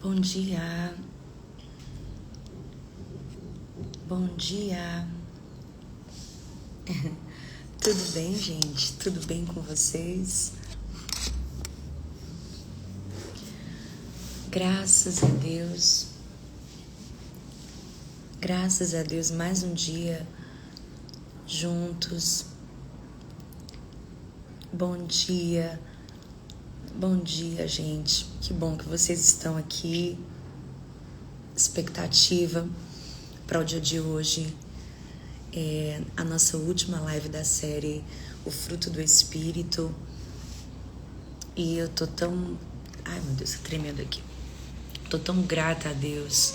Bom dia. Bom dia. Tudo bem, gente? Tudo bem com vocês? Graças a Deus. Graças a Deus, mais um dia juntos. Bom dia. Bom dia, gente. Que bom que vocês estão aqui. Expectativa para o dia de hoje. É a nossa última live da série O Fruto do Espírito. E eu tô tão... Ai, meu Deus, tô tremendo aqui. Tô tão grata a Deus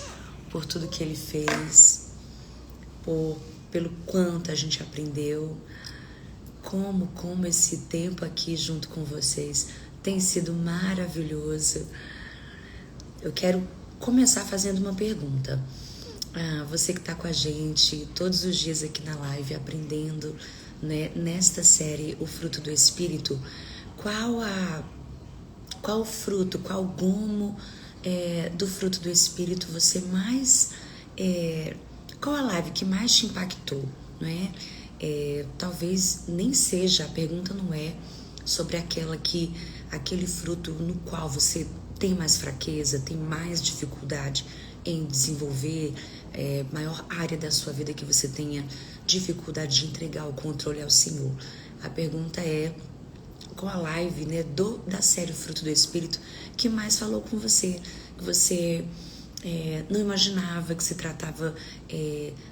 por tudo que Ele fez, pelo quanto a gente aprendeu, como esse tempo aqui junto com vocês tem sido maravilhoso. Eu quero começar fazendo uma pergunta. Você que está com a gente todos os dias aqui na live, aprendendo, né, nesta série O Fruto do Espírito, qual o fruto, qual gomo do fruto do Espírito você mais... qual a live que mais te impactou, não é? Talvez nem seja, a pergunta não é sobre aquele fruto no qual você tem mais fraqueza, tem mais dificuldade em desenvolver, maior área da sua vida que você tenha dificuldade de entregar o controle ao Senhor. A pergunta é qual a live, né, da série Fruto do Espírito que mais falou com você, que você não imaginava que se tratava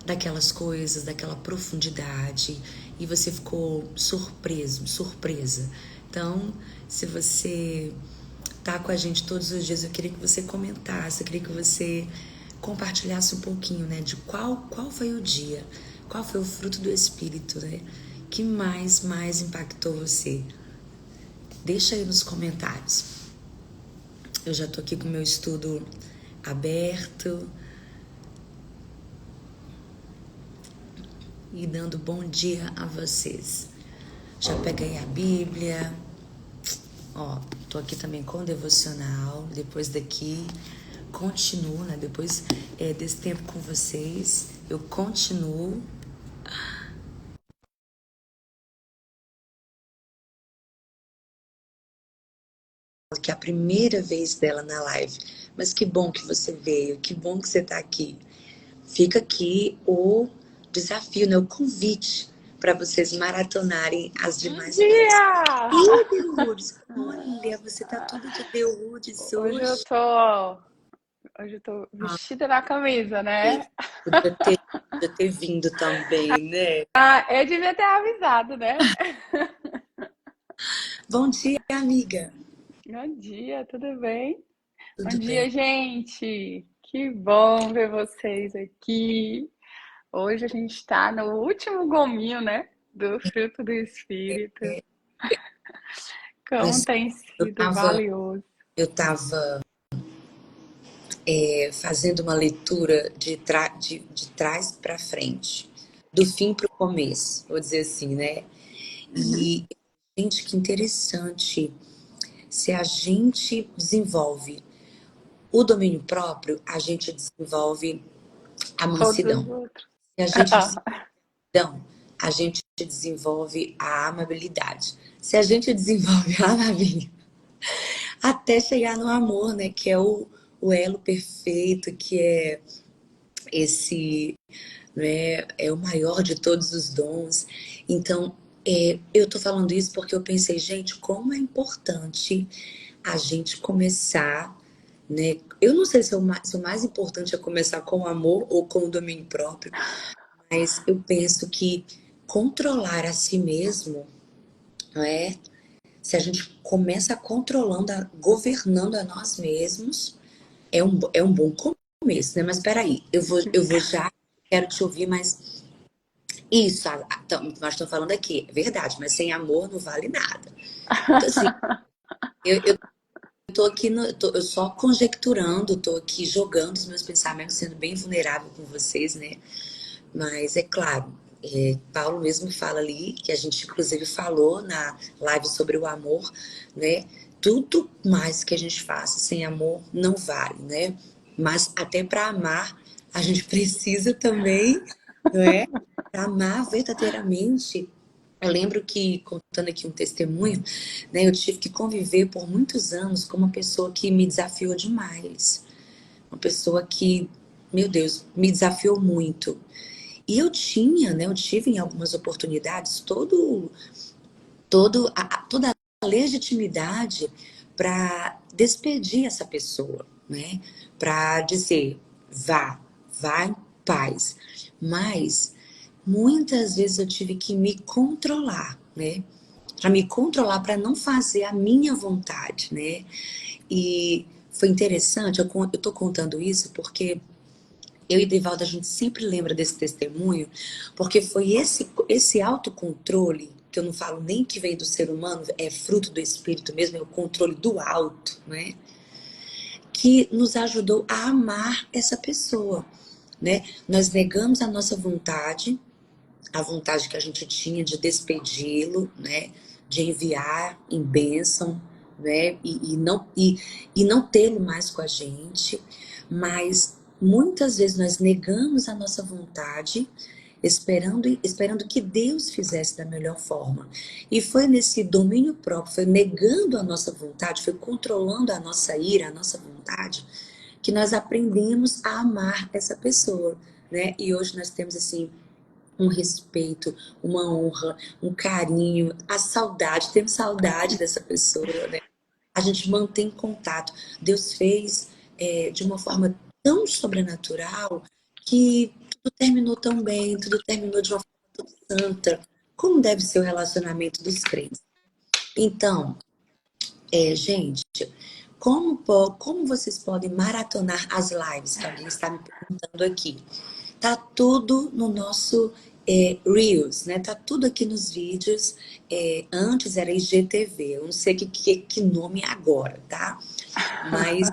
daquelas coisas, daquela profundidade, e você ficou surpresa. Então, se você tá com a gente todos os dias, eu queria que você comentasse, eu queria que você compartilhasse um pouquinho, né, de qual foi o dia, qual foi o fruto do Espírito, né, que mais impactou você. Deixa aí nos comentários. Eu já tô aqui com o meu estudo aberto e dando bom dia a vocês. Já peguei a Bíblia. Tô aqui também com o devocional. Depois daqui, continuo, né? Depois desse tempo com vocês, eu continuo. Que é a primeira vez dela na live. Mas que bom que você veio, que bom que você tá aqui. Fica aqui o desafio, né? O convite para vocês maratonarem as demais lives. Ih, Deus! Olha, você tá toda de Deus Hoje eu hoje. tô, hoje eu tô vestida na camisa, né? Podia ter vindo também, né? Eu devia ter avisado, né? Bom dia, amiga. Bom dia, tudo bem? Bom Tudo bem? dia, gente! Que bom ver vocês aqui. Hoje a gente tá no último gominho, né? Do fruto do Espírito. Como Mas tem eu sido tava, valioso. eu tava fazendo uma leitura de trás para frente, do fim para o começo, vou dizer assim, né? Uhum. E, gente, que interessante. Se a gente desenvolve o domínio próprio, a gente desenvolve a Todos os mansidão. outros. Se a gente desenvolve perdão, a gente desenvolve a amabilidade. Se a gente desenvolve a amabilidade, até chegar no amor, né? Que é o elo perfeito, que é esse, né? É o maior de todos os dons. Então, eu tô falando isso porque eu pensei, gente, como é importante a gente começar, né? Eu não sei se o mais importante é começar com o amor ou com o domínio próprio, mas eu penso que controlar a si mesmo, não é? Se a gente começa controlando, governando a nós mesmos, é um bom começo, né? Mas peraí, eu vou já, quero te ouvir, mas isso, nós estamos falando aqui, é verdade, mas sem amor não vale nada. Então, assim, eu tô aqui, eu só conjecturando, tô aqui jogando os meus pensamentos, sendo bem vulnerável com vocês, né? Mas é claro, Paulo mesmo fala ali, que a gente inclusive falou na live sobre o amor, né? tudo mais que a gente faça sem amor não vale, né? Mas até para amar, a gente precisa também, não é? Para amar verdadeiramente. Eu lembro que, contando aqui um testemunho, né, eu tive que conviver por muitos anos com uma pessoa que me desafiou demais. Uma pessoa que, meu Deus, me desafiou muito. E eu tinha, né, eu tive em algumas oportunidades toda a legitimidade para despedir essa pessoa, né? Para dizer, vá em paz. Mas muitas vezes eu tive que me controlar, né? Para me controlar, para não fazer a minha vontade, né? E foi interessante, eu tô contando isso porque eu e Devaldo, a gente sempre lembra desse testemunho, porque foi esse autocontrole, que eu não falo nem que vem do ser humano, é fruto do espírito mesmo, é o controle do alto, né? Que nos ajudou a amar essa pessoa, né? Nós negamos a nossa vontade, a vontade que a gente tinha de despedi-lo, né? De enviar em bênção, né? E não tê-lo mais com a gente, mas muitas vezes nós negamos a nossa vontade, esperando que Deus fizesse da melhor forma. E foi nesse domínio próprio, foi negando a nossa vontade, foi controlando a nossa ira, a nossa vontade, que nós aprendemos a amar essa pessoa, né? E hoje nós temos assim um respeito, uma honra, um carinho, a saudade, temos saudade dessa pessoa, né? A gente mantém contato. Deus fez de uma forma tão sobrenatural que tudo terminou tão bem, tudo terminou de uma forma tão santa, como deve ser o relacionamento dos crentes. Então, gente, como vocês podem maratonar as lives que alguém está me perguntando aqui? Tá tudo no nosso Reels, né? Tá tudo aqui nos vídeos. Antes era IGTV, eu não sei que nome é agora, tá? Mas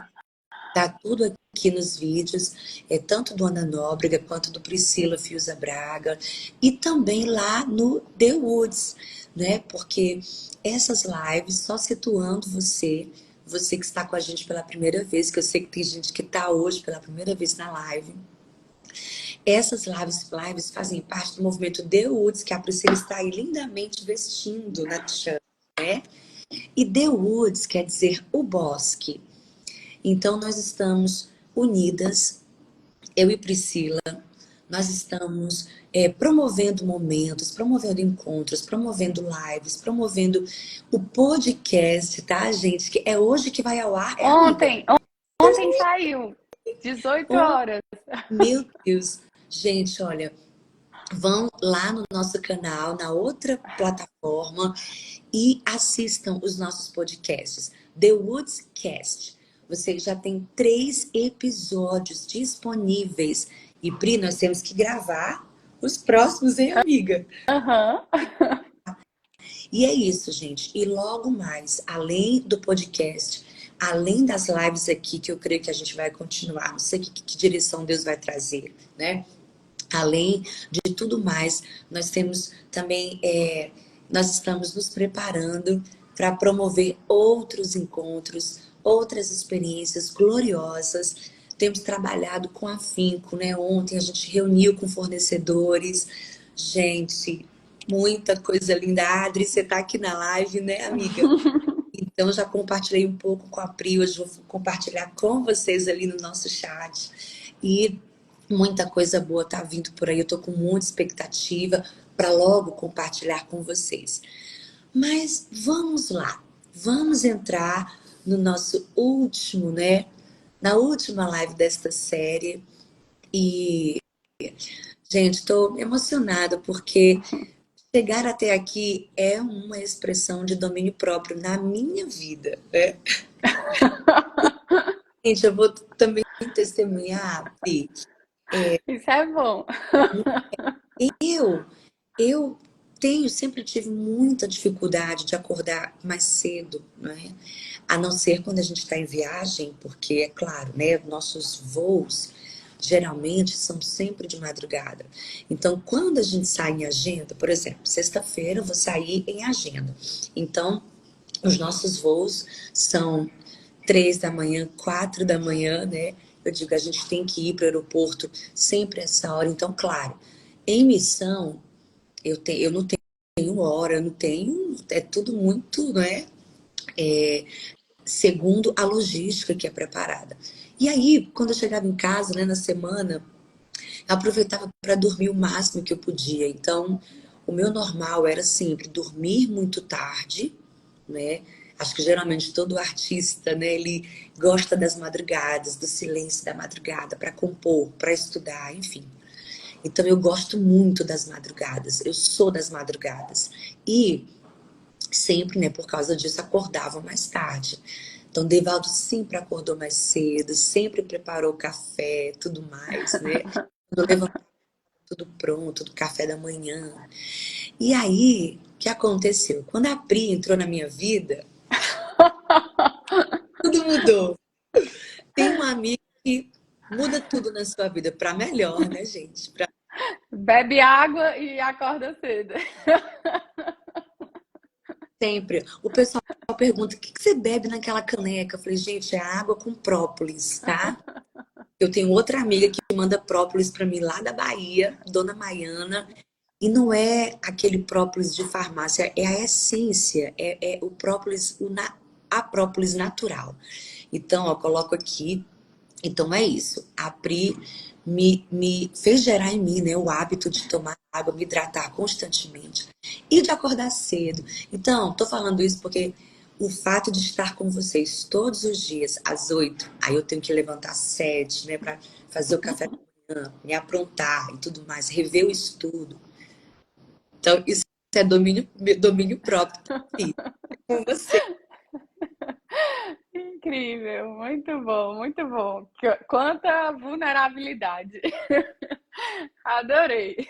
tá tudo aqui nos vídeos, tanto do Ana Nóbrega quanto do Priscila Fiuza Braga, e também lá no The Woods, né? Porque essas lives, só situando você que está com a gente pela primeira vez, que eu sei que tem gente que está hoje pela primeira vez na live. Essas lives fazem parte do movimento The Woods, que a Priscila está aí lindamente vestindo na chama, né? E The Woods quer dizer o bosque. Então nós estamos unidas, eu e Priscila, nós estamos promovendo momentos, promovendo encontros, promovendo lives, promovendo o podcast, tá, gente? Que é hoje que vai ao ar, amiga? Ontem saiu, 18 Oh, horas. meu Deus. Gente, olha, vão lá no nosso canal, na outra plataforma, e assistam os nossos podcasts. The Woods Cast. Você já tem 3 episódios disponíveis. E, Pri, nós temos que gravar os próximos, hein, amiga? Aham. E é isso, gente. E logo mais, além do podcast, além das lives aqui, que eu creio que a gente vai continuar, não sei que direção Deus vai trazer, né? Além de tudo mais, nós temos também, nós estamos nos preparando para promover outros encontros, outras experiências gloriosas. Temos trabalhado com afinco, né? Ontem a gente reuniu com fornecedores. Gente, muita coisa linda. A Adri, você está aqui na live, né, amiga? Então, já compartilhei um pouco com a Pri, hoje vou compartilhar com vocês ali no nosso chat. E muita coisa boa tá vindo por aí, eu tô com muita expectativa para logo compartilhar com vocês. Mas vamos lá, vamos entrar no nosso último, né? Na última live desta série. E, gente, tô emocionada porque chegar até aqui é uma expressão de domínio próprio na minha vida, né? Gente, eu vou também testemunhar, Pri. Isso é bom. Eu, eu sempre tive muita dificuldade de acordar mais cedo, né? A não ser quando a gente está em viagem, porque é claro, né? Nossos voos geralmente são sempre de madrugada. Então, quando a gente sai em agenda, por exemplo, sexta-feira eu vou sair em agenda. Então, Os nossos voos são 3 da manhã, 4 da manhã, né? Eu digo, a gente tem que ir para o aeroporto sempre essa hora. Então, claro, em missão, eu não tenho hora, eu não tenho. É tudo muito, né? Segundo a logística que é preparada. E aí, quando eu chegava em casa, né, na semana, eu aproveitava para dormir o máximo que eu podia. Então, o meu normal era sempre dormir muito tarde, né? Acho que geralmente todo artista, né, ele gosta das madrugadas, do silêncio da madrugada para compor, para estudar, enfim. Então eu gosto muito das madrugadas. Eu sou das madrugadas. E sempre, né, por causa disso, acordava mais tarde. Então, Devaldo sempre acordou mais cedo, sempre preparou café, tudo mais, né? Quando eu levantava tudo pronto, do café da manhã. E aí, o que aconteceu? Quando a Pri entrou na minha vida, tudo mudou. Tem uma amiga que muda tudo na sua vida para melhor, né, gente? Para Bebe água e acorda cedo. sempre. O pessoal pergunta: o que que você bebe naquela caneca? Eu falei, gente, é água com própolis, tá? Eu tenho outra amiga que manda própolis para mim lá da Bahia, Dona Maiana, e não é aquele própolis de farmácia, é a essência, é o própolis, a própolis natural. Então, ó, coloco aqui. Então é isso. A Pri me fez gerar em mim, né, o hábito de tomar água, me hidratar constantemente e de acordar cedo. Então, tô falando isso porque o fato de estar com vocês todos os dias às 8, aí eu tenho que levantar às 7, né, para fazer o café da manhã, me aprontar e tudo mais, rever o estudo. Então, isso é domínio próprio. Sim, com você. Incrível, muito bom, muito bom. Quanta vulnerabilidade. Adorei.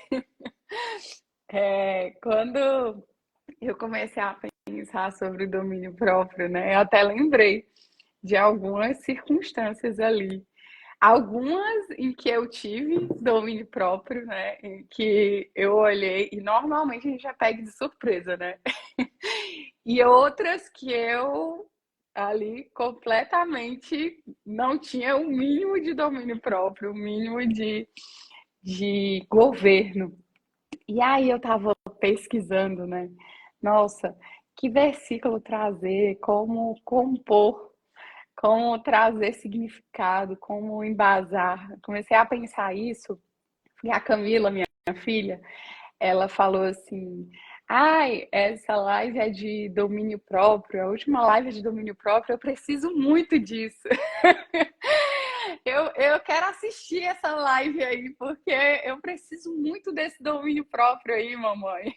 Quando eu comecei a pensar sobre o domínio próprio, né, eu até lembrei de algumas circunstâncias ali. Algumas em que eu tive domínio próprio, né, em que eu olhei, e normalmente a gente já pega de surpresa, né? E outras que eu ali completamente não tinha o mínimo de domínio próprio, o mínimo de governo. E aí eu estava pesquisando, né? Nossa, que versículo trazer, como compor, como trazer significado, como embasar. Comecei a pensar isso, e a Camila, minha filha, ela falou assim: ai, essa live é de domínio próprio, a última live é de domínio próprio, eu preciso muito disso. Eu quero assistir essa live aí, porque eu preciso muito desse domínio próprio aí, mamãe.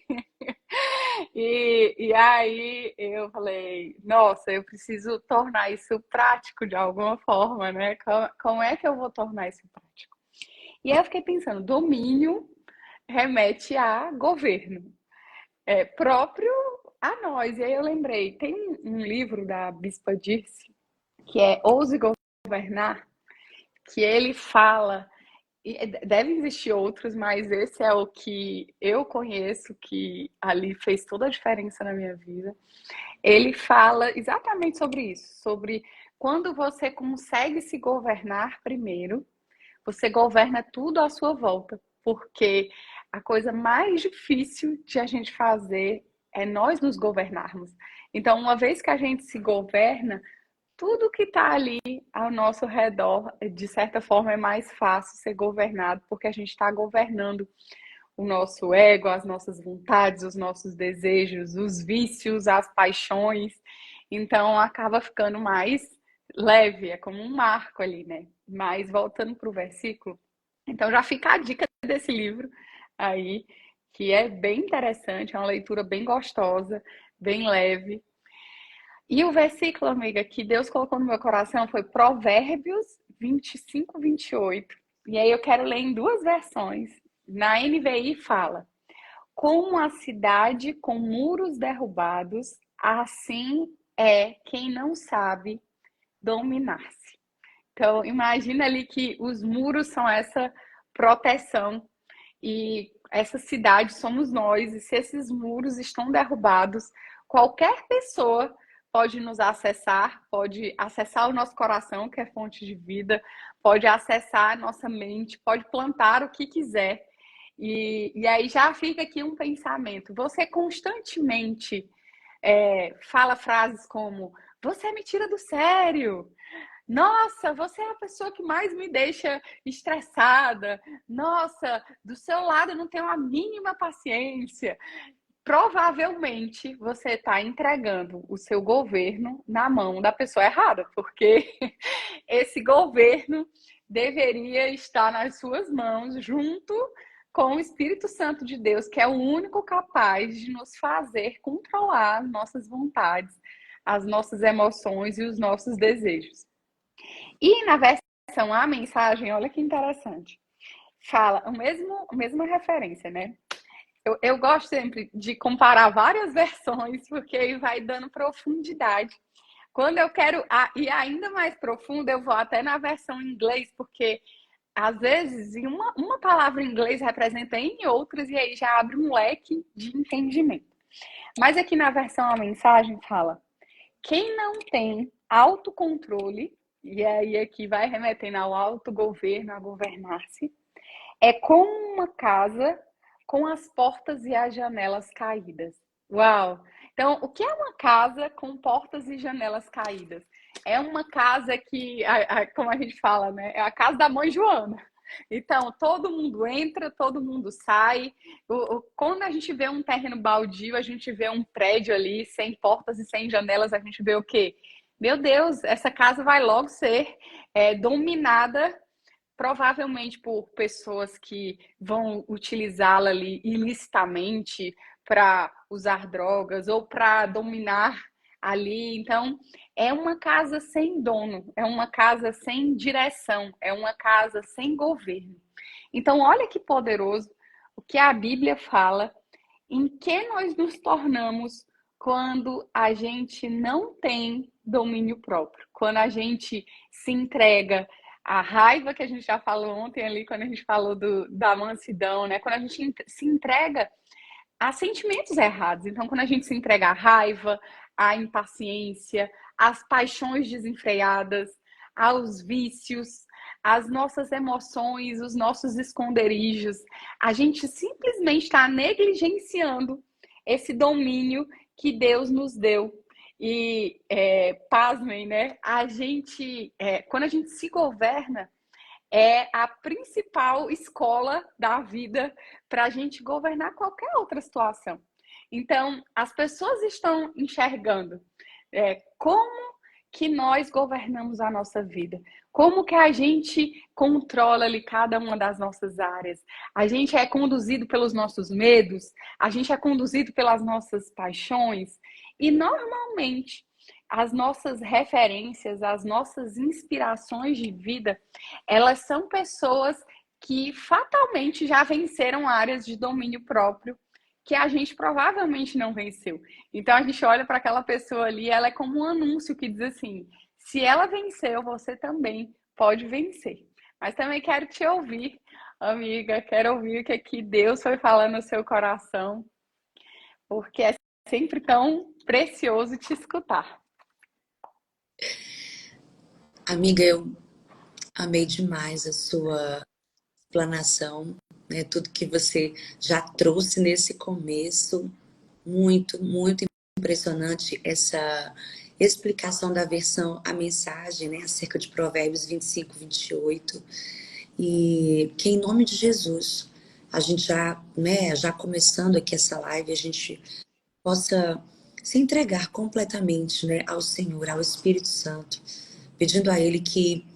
E aí eu falei, nossa, eu preciso tornar isso prático de alguma forma, né? Como é que eu vou tornar isso prático? E aí eu fiquei pensando, domínio remete a governo, próprio a nós. E aí eu lembrei, tem um livro da Bispa Dirce, que é Ouse Governar, que ele fala, e deve existir outros, mas esse é o que eu conheço, que ali fez toda a diferença na minha vida. Ele fala exatamente sobre isso, sobre quando você consegue se governar primeiro, você governa tudo à sua volta, porque a coisa mais difícil de a gente fazer é nós nos governarmos. Então, uma vez que a gente se governa, tudo que está ali ao nosso redor, de certa forma, é mais fácil ser governado, porque a gente está governando o nosso ego, as nossas vontades, os nossos desejos, os vícios, as paixões. Então, acaba ficando mais leve, é como um marco ali, né? Mas voltando para o versículo, então já fica a dica desse livro aí, que é bem interessante, é uma leitura bem gostosa, bem leve. E o versículo, amiga, que Deus colocou no meu coração foi Provérbios 25, 28. E aí eu quero ler em duas versões. Na NVI fala: como a cidade com muros derrubados, assim é quem não sabe dominar-se. Então, imagina ali que os muros são essa proteção e essa cidade somos nós. E se esses muros estão derrubados, qualquer pessoa pode nos acessar, pode acessar o nosso coração, que é fonte de vida, pode acessar a nossa mente, pode plantar o que quiser. E aí já fica aqui um pensamento. Você constantemente fala frases como: você me tira do sério. Nossa, você é a pessoa que mais me deixa estressada. Nossa, do seu lado eu não tenho a mínima paciência. Provavelmente você está entregando o seu governo na mão da pessoa errada, porque esse governo deveria estar nas suas mãos, junto com o Espírito Santo de Deus, que é o único capaz de nos fazer controlar as nossas vontades, as nossas emoções e os nossos desejos. E na versão A Mensagem, olha que interessante, fala a mesma referência, né? Eu gosto sempre de comparar várias versões, porque aí vai dando profundidade. Quando eu quero ir ainda mais profundo, eu vou até na versão em inglês, porque às vezes uma palavra em inglês representa em outras, e aí já abre um leque de entendimento. Mas aqui na versão A Mensagem fala: quem não tem autocontrole, e aí aqui vai remetendo ao autogoverno, a governar-se, é como uma casa com as portas e as janelas caídas. Uau! Então, o que é uma casa com portas e janelas caídas? É uma casa que, como a gente fala, né? É a casa da mãe Joana. Então, todo mundo entra, todo mundo sai. Quando a gente vê um terreno baldio, a gente vê um prédio ali, sem portas e sem janelas, a gente vê o quê? Meu Deus, essa casa vai logo ser dominada, provavelmente por pessoas que vão utilizá-la ali ilicitamente para usar drogas ou para dominar ali. Então, é uma casa sem dono, é uma casa sem direção, é uma casa sem governo. Então, olha que poderoso o que a Bíblia fala, em que nós nos tornamos quando a gente não tem domínio próprio, quando a gente se entrega à raiva, que a gente já falou ontem ali, quando a gente falou da mansidão, né? Quando a gente se entrega a sentimentos errados. Então, quando a gente se entrega à raiva, à impaciência, às paixões desenfreadas, aos vícios, às nossas emoções, os nossos esconderijos, a gente simplesmente está negligenciando esse domínio que Deus nos deu. E, pasmem, né? Quando a gente se governa, é a principal escola da vida para a gente governar qualquer outra situação. Então, as pessoas estão enxergando como que nós governamos a nossa vida, como que a gente controla ali cada uma das nossas áreas. A gente é conduzido pelos nossos medos, a gente é conduzido pelas nossas paixões, e normalmente as nossas referências, as nossas inspirações de vida, elas são pessoas que fatalmente já venceram áreas de domínio próprio que a gente provavelmente não venceu. Então a gente olha para aquela pessoa ali, ela é como um anúncio que diz assim: se ela venceu, você também pode vencer. Mas também quero te ouvir, amiga, quero ouvir o que aqui Deus foi falando no seu coração, porque é sempre tão precioso te escutar. Amiga, eu amei demais a sua explanação, né? Tudo que você já trouxe nesse começo. Muito, muito impressionante essa explicação da versão, a mensagem, né? Acerca de Provérbios 25, 28. E que em nome de Jesus, a gente já, né, já começando aqui essa live, a gente possa se entregar completamente, né, ao Senhor, ao Espírito Santo, pedindo a Ele que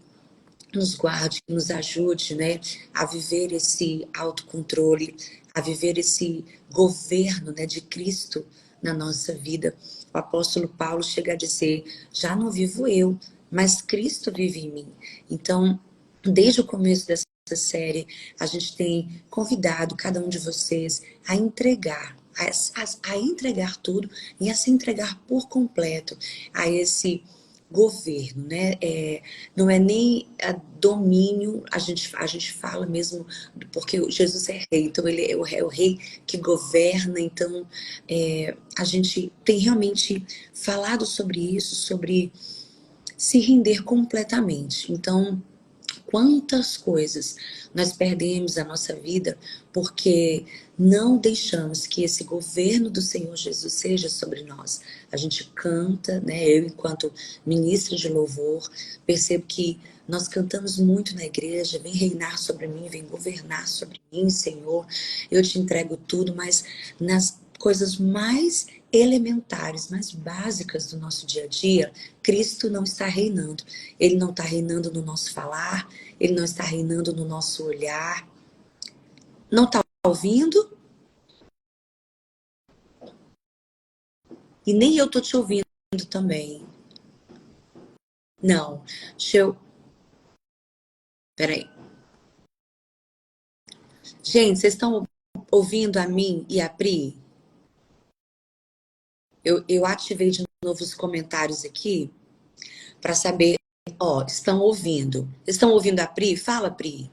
nos guarde, que nos ajude, né, a viver esse autocontrole, a viver esse governo, né, de Cristo na nossa vida. O apóstolo Paulo chega a dizer: já não vivo eu, mas Cristo vive em mim. Então, desde o começo dessa série, a gente tem convidado cada um de vocês a entregar, a entregar tudo e a se entregar por completo a esse governo, né? Não é nem domínio, a gente fala mesmo, porque Jesus é rei, então ele é o rei que governa, então a gente tem realmente falado sobre isso, sobre se render completamente. Então, quantas coisas nós perdemos a nossa vida porque não deixamos que esse governo do Senhor Jesus seja sobre nós. A gente canta, né? Eu, enquanto ministra de louvor, percebo que nós cantamos muito na igreja: vem reinar sobre mim, vem governar sobre mim, Senhor. Eu te entrego tudo, mas nas coisas mais elementares, mais básicas do nosso dia a dia, Cristo não está reinando. Ele não está reinando no nosso falar, ele não está reinando no nosso olhar. Não está ouvindo? E nem eu tô te ouvindo também. Não. Deixa eu. Peraí. Gente, vocês estão ouvindo a mim e a Pri? Eu ativei de novo os comentários aqui para saber. Ó, estão ouvindo. Estão ouvindo a Pri? Fala, Pri.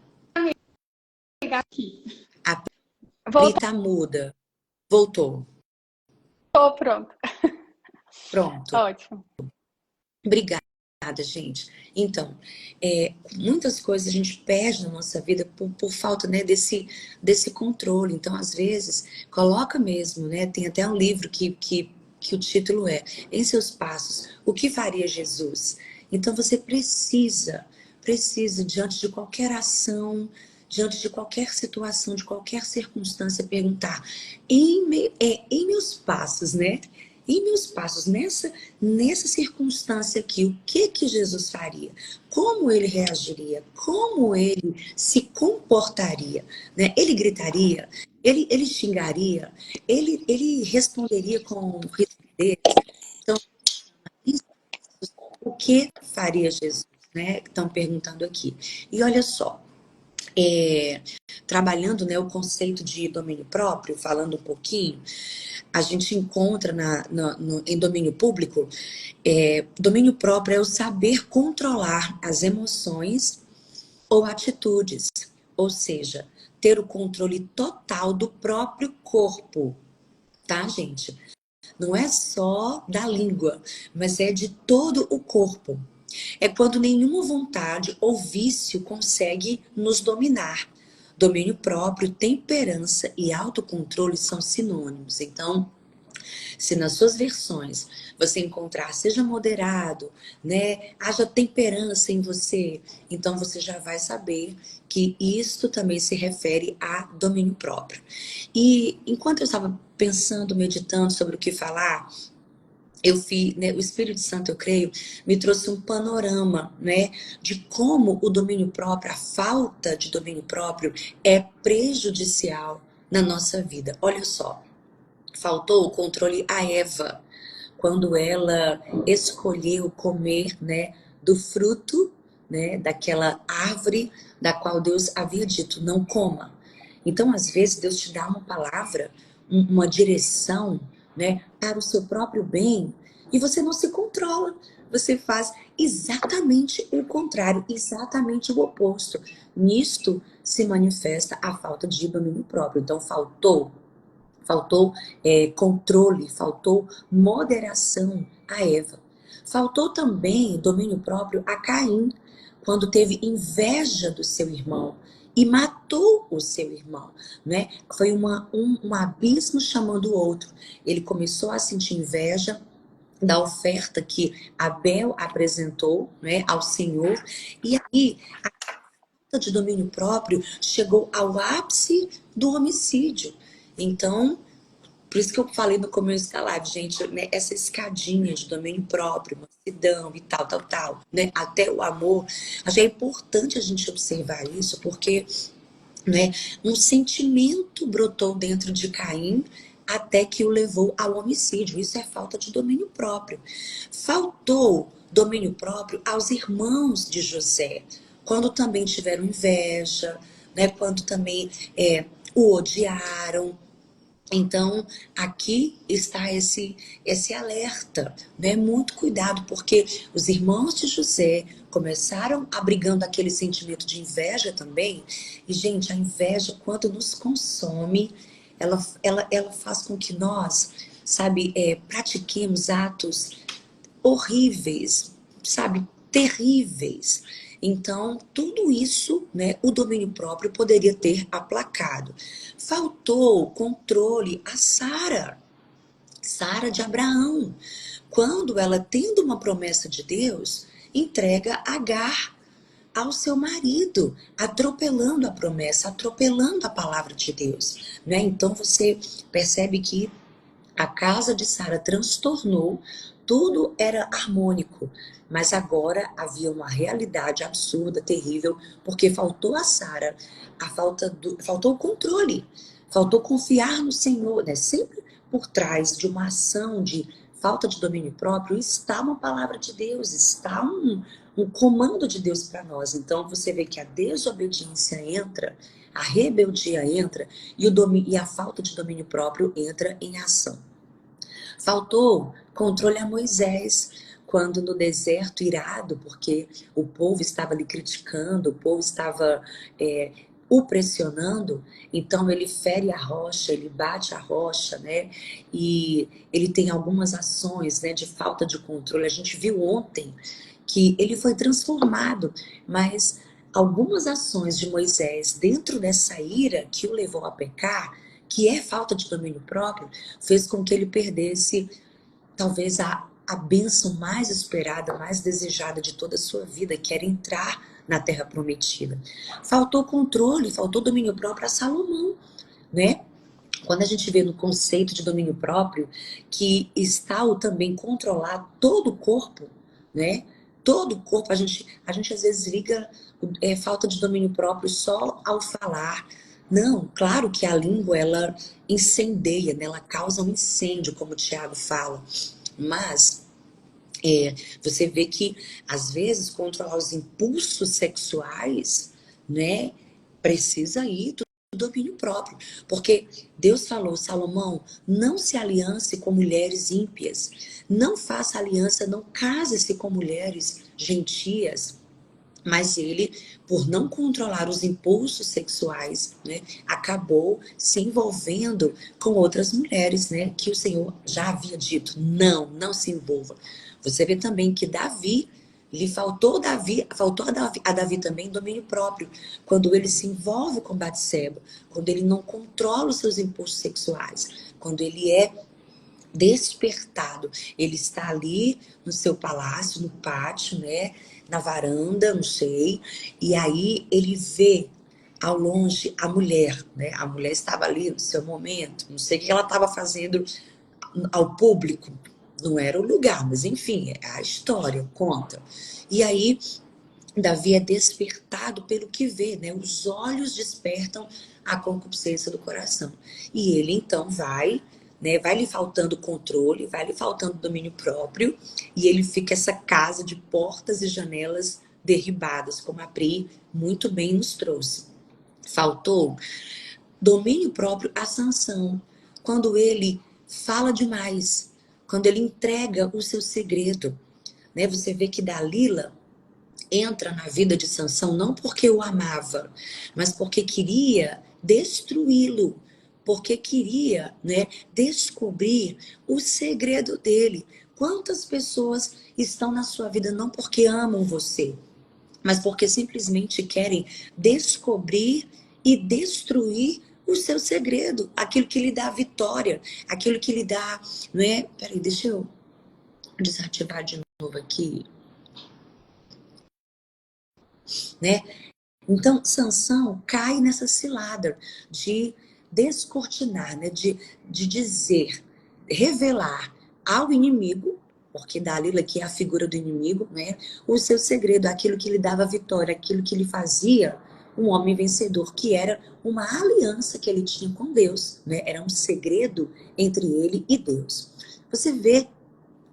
Pegar aqui. A Pri Voltou, tá muda. Voltou. pronto. Pronto. Ótimo. Obrigada, gente. Então, muitas coisas a gente perde na nossa vida por falta, né, desse controle. Então, às vezes, coloca mesmo, né? Tem até um livro que o título é Em Seus Passos, o que faria Jesus? Então, você precisa, diante de qualquer ação, diante de qualquer situação, de qualquer circunstância, perguntar em meus passos, né? Em meus passos, nessa circunstância aqui, o que Jesus faria? Como ele reagiria? Como ele se comportaria? Né? Ele gritaria? Ele xingaria? Ele responderia com rigidez? Então, o que faria Jesus? Né? Estão perguntando aqui. E olha só, trabalhando, né, o conceito de domínio próprio, falando um pouquinho, a gente encontra em domínio público, domínio próprio é o saber controlar as emoções ou atitudes, ou seja, ter o controle total do próprio corpo, tá, gente? Não é só da língua, mas é de todo o corpo. É quando nenhuma vontade ou vício consegue nos dominar. Domínio próprio, temperança e autocontrole são sinônimos. Então, se nas suas versões você encontrar seja moderado, né, haja temperança em você, então você já vai saber que isto também se refere a domínio próprio. E enquanto eu estava pensando, meditando sobre o que falar, eu fiz, né, o Espírito Santo, eu creio, me trouxe um panorama, né, de como o domínio próprio, a falta de domínio próprio é prejudicial na nossa vida. Olha só, faltou o controle a Eva quando ela escolheu comer, né, do fruto, né, daquela árvore da qual Deus havia dito, não coma. Então, às vezes, Deus te dá uma palavra, uma direção, né, para o seu próprio bem, e você não se controla. Você faz exatamente o contrário, exatamente o oposto. Nisto se manifesta a falta de domínio próprio. Então, faltou controle, faltou moderação a Eva. Faltou também domínio próprio a Caim, quando teve inveja do seu irmão e matou o seu irmão, né? Foi um abismo chamando o outro. Ele começou a sentir inveja da oferta que Abel apresentou, né, ao Senhor, e aí a falta de domínio próprio chegou ao ápice do homicídio. Então, por isso que eu falei no começo da live, gente, né, essa escadinha de domínio próprio, mansidão e tal, né, até o amor, acho que é importante a gente observar isso, porque, né, um sentimento brotou dentro de Caim até que o levou ao homicídio. Isso é falta de domínio próprio. Faltou domínio próprio aos irmãos de José, quando também tiveram inveja, né, quando também o odiaram. Então, aqui está esse alerta, né? Muito cuidado, porque os irmãos de José começaram abrigando aquele sentimento de inveja também. E, gente, a inveja, quando nos consome, ela faz com que nós, sabe, pratiquemos atos horríveis, sabe, terríveis. Então, tudo isso, né, o domínio próprio poderia ter aplacado. Faltou controle a Sara, Sara de Abraão, quando ela, tendo uma promessa de Deus, entrega Agar ao seu marido, atropelando a promessa, atropelando a palavra de Deus, né? Então você percebe que a casa de Sara transtornou, tudo era harmônico, mas agora havia uma realidade absurda, terrível, porque faltou a Sara, faltou o controle, faltou confiar no Senhor, né? Sempre por trás de uma ação de falta de domínio próprio está uma palavra de Deus, está um comando de Deus para nós. Então você vê que a desobediência entra, a rebeldia entra e a falta de domínio próprio entra em ação. Faltou controle a Moisés, quando no deserto, irado, porque o povo estava lhe criticando, o povo estava o pressionando, então ele fere a rocha, ele bate a rocha, né? E ele tem algumas ações, né, de falta de controle. A gente viu ontem que ele foi transformado, mas algumas ações de Moisés dentro dessa ira que o levou a pecar, que é falta de domínio próprio, fez com que ele perdesse talvez a bênção mais esperada, mais desejada de toda a sua vida, que era entrar na Terra Prometida. Faltou controle, faltou domínio próprio a Salomão, né? Quando a gente vê no conceito de domínio próprio, que está o também controlar todo o corpo, né? Todo o corpo, a gente às vezes liga falta de domínio próprio só ao falar. Não, claro que a língua, ela incendeia, né? Ela causa um incêndio, como o Tiago fala. Mas você vê que, às vezes, controlar os impulsos sexuais, né? Precisa ir do domínio próprio. Porque Deus falou, Salomão, não se aliance com mulheres ímpias. Não faça aliança, não case-se com mulheres gentias. Mas ele, por não controlar os impulsos sexuais, né, acabou se envolvendo com outras mulheres, né, que o Senhor já havia dito, não se envolva. Você vê também que Davi, faltou a Davi também domínio próprio, quando ele se envolve com Batseba, quando ele não controla os seus impulsos sexuais, quando ele é despertado. Ele está ali no seu palácio, no pátio, né? Na varanda, não sei. E aí ele vê ao longe a mulher, né? A mulher estava ali no seu momento. Não sei o que ela estava fazendo ao público. Não era o lugar, mas enfim, a história conta. E aí Davi é despertado pelo que vê, né? Os olhos despertam a concupiscência do coração. E ele então vai, né? Vai lhe faltando controle, vai lhe faltando domínio próprio, e ele fica essa casa de portas e janelas derribadas, como a Pri muito bem nos trouxe. Faltou domínio próprio a Sansão, quando ele fala demais, quando ele entrega o seu segredo, né? Você vê que Dalila entra na vida de Sansão não porque o amava, mas porque queria destruí-lo, porque queria, né, descobrir o segredo dele. Quantas pessoas estão na sua vida não porque amam você, mas porque simplesmente querem descobrir e destruir o seu segredo, aquilo que lhe dá vitória, aquilo que lhe dá, não é? Peraí, deixa eu desativar de novo aqui, né? Então, Sansão cai nessa cilada de descortinar, né? De dizer, revelar ao inimigo, porque Dalila que é a figura do inimigo, né? O seu segredo, aquilo que lhe dava vitória, aquilo que lhe fazia um homem vencedor, que era uma aliança que ele tinha com Deus, né? Era um segredo entre ele e Deus. Você vê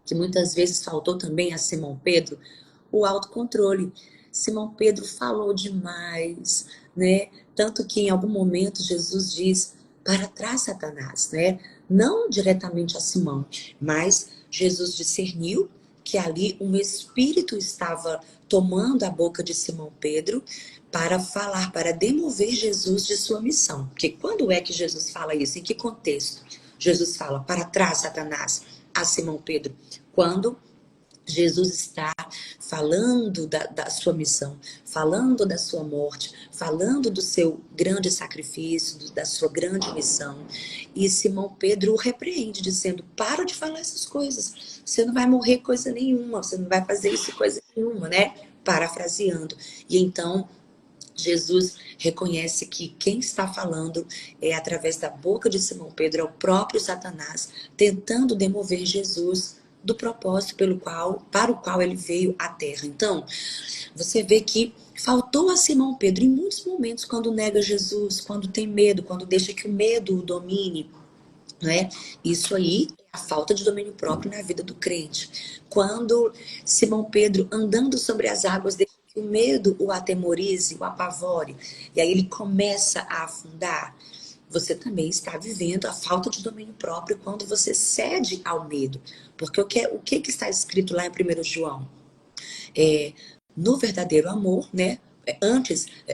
que muitas vezes faltou também a Simão Pedro o autocontrole. Simão Pedro falou demais, né? Tanto que em algum momento Jesus diz para trás, Satanás, né? Não diretamente a Simão, mas Jesus discerniu que ali um espírito estava tomando a boca de Simão Pedro para falar, para demover Jesus de sua missão. Porque quando é que Jesus fala isso? Em que contexto? Jesus fala, para trás, Satanás, a Simão Pedro. Quando Jesus está falando da sua missão, falando da sua morte, falando do seu grande sacrifício, da sua grande missão. E Simão Pedro o repreende, dizendo, para de falar essas coisas. Você não vai morrer coisa nenhuma, você não vai fazer isso coisa nenhuma, né? Parafraseando. E então Jesus reconhece que quem está falando é através da boca de Simão Pedro, é o próprio Satanás, tentando demover Jesus do propósito para o qual ele veio à Terra. Então, você vê que faltou a Simão Pedro em muitos momentos, quando nega Jesus, quando tem medo, quando deixa que o medo o domine, né? Isso aí é a falta de domínio próprio na vida do crente. Quando Simão Pedro, andando sobre as águas, deixa que o medo o atemorize, o apavore, e aí ele começa a afundar, você também está vivendo a falta de domínio próprio quando você cede ao medo. Porque o que está escrito lá em 1 João? No verdadeiro amor, né?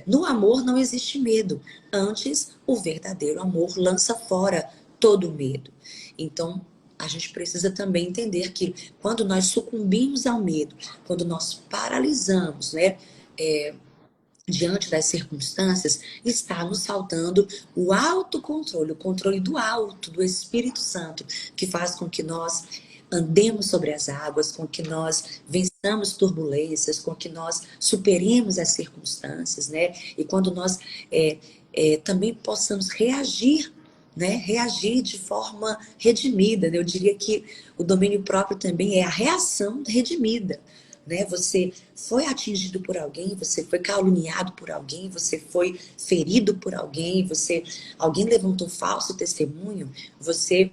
No amor não existe medo. Antes, o verdadeiro amor lança fora todo medo. Então, a gente precisa também entender que quando nós sucumbimos ao medo, quando nós paralisamos, né? Diante das circunstâncias, está nos faltando o autocontrole, o controle do alto, do Espírito Santo, que faz com que nós andemos sobre as águas, com que nós vençamos turbulências, com que nós superemos as circunstâncias, né? E quando nós também possamos reagir, né? Reagir de forma redimida, né? Eu diria que o domínio próprio também é a reação redimida, né? Você foi atingido por alguém, você foi caluniado por alguém, você foi ferido por alguém, alguém levantou falso testemunho, você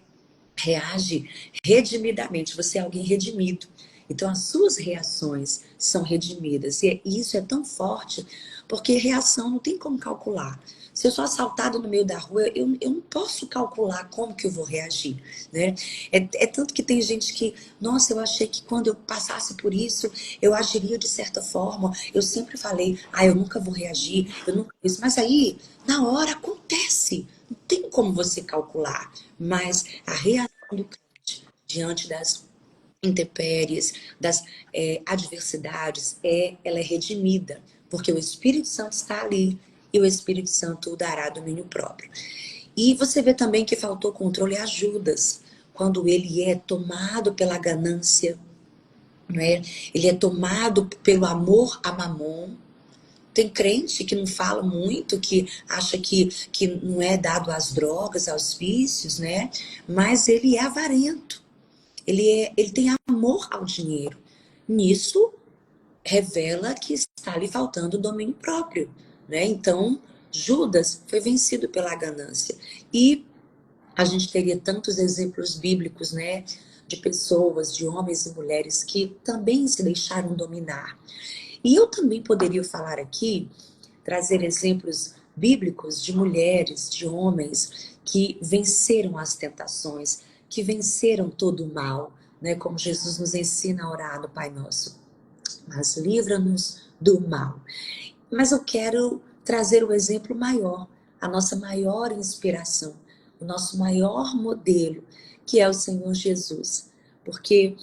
reage redimidamente, você é alguém redimido. Então as suas reações são redimidas. E isso é tão forte, porque reação não tem como calcular. Se eu sou assaltado no meio da rua, eu não posso calcular como que eu vou reagir, né? É tanto que tem gente que, nossa, eu achei que quando eu passasse por isso, eu agiria de certa forma. Eu sempre falei, eu nunca vou reagir, eu nunca isso. Mas aí, na hora, acontece. Não tem como você calcular. Mas a reação do crente diante das intempéries, das adversidades, ela é redimida, porque o Espírito Santo está ali e o Espírito Santo dará domínio próprio. E você vê também que faltou controle a Judas, quando ele é tomado pela ganância, né? Ele é tomado pelo amor a Mamon. Tem crente que não fala muito, que acha que não é dado às drogas, aos vícios, né? Mas ele é avarento. Ele tem amor ao dinheiro. Nisso, revela que está lhe faltando domínio próprio, né? Então, Judas foi vencido pela ganância. E a gente teria tantos exemplos bíblicos, né? De pessoas, de homens e mulheres que também se deixaram dominar. E eu também poderia falar aqui, trazer exemplos bíblicos de mulheres, de homens que venceram as tentações, que venceram todo o mal, né? Como Jesus nos ensina a orar no Pai Nosso. Mas livra-nos do mal. Mas eu quero trazer o exemplo maior, a nossa maior inspiração, o nosso maior modelo, que é o Senhor Jesus. Porque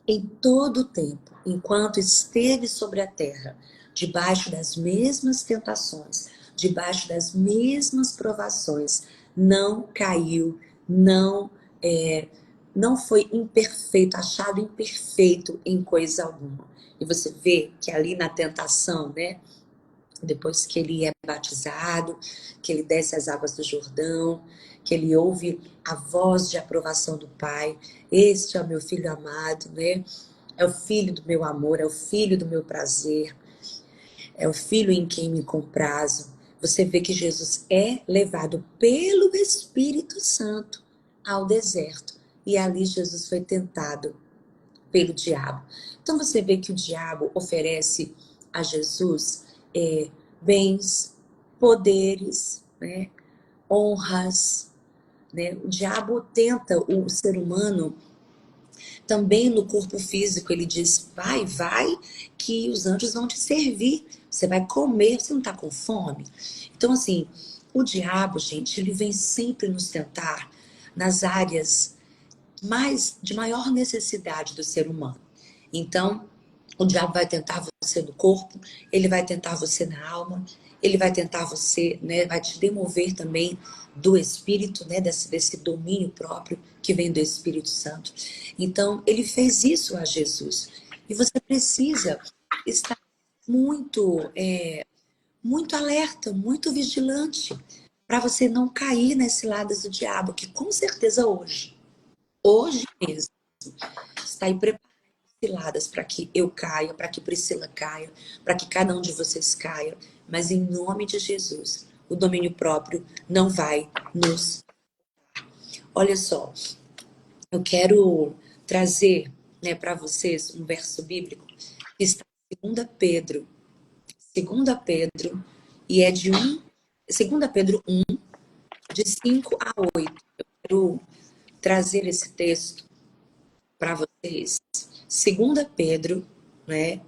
em todo o tempo, enquanto esteve sobre a terra, debaixo das mesmas tentações, debaixo das mesmas provações, não caiu, não foi imperfeito, achado imperfeito em coisa alguma. E você vê que ali na tentação, né? Depois que ele é batizado, que ele desce as águas do Jordão, que ele ouve a voz de aprovação do Pai, este é o meu filho amado, né? É o filho do meu amor, é o filho do meu prazer, é o filho em quem me comprazo. Você vê que Jesus é levado pelo Espírito Santo ao deserto. E ali Jesus foi tentado pelo diabo. Então você vê que o diabo oferece a Jesus bens, poderes, né? Honras, né? O diabo tenta o ser humano também no corpo físico. Ele diz: vai, que os anjos vão te servir. Você vai comer, você não está com fome? Então, assim, o diabo, gente, ele vem sempre nos tentar nas áreas de maior necessidade do ser humano. Então, o diabo vai tentar você no corpo, ele vai tentar você na alma, ele vai tentar você, né, vai te demover também do espírito, né, desse domínio próprio que vem do Espírito Santo. Então, ele fez isso a Jesus. E você precisa estar muito, muito alerta, muito vigilante, para você não cair nesse lado do diabo, que com certeza hoje mesmo, está aí preparado ciladas para que eu caia, para que Priscila caia, para que cada um de vocês caia, mas em nome de Jesus, o domínio próprio não vai nos. Olha só, eu quero trazer, né, para vocês um verso bíblico que está em 2 Pedro, 2 Pedro, e é de 2 Pedro 1, de 5 a 8. Eu quero trazer esse texto para vocês. 2 Pedro, né?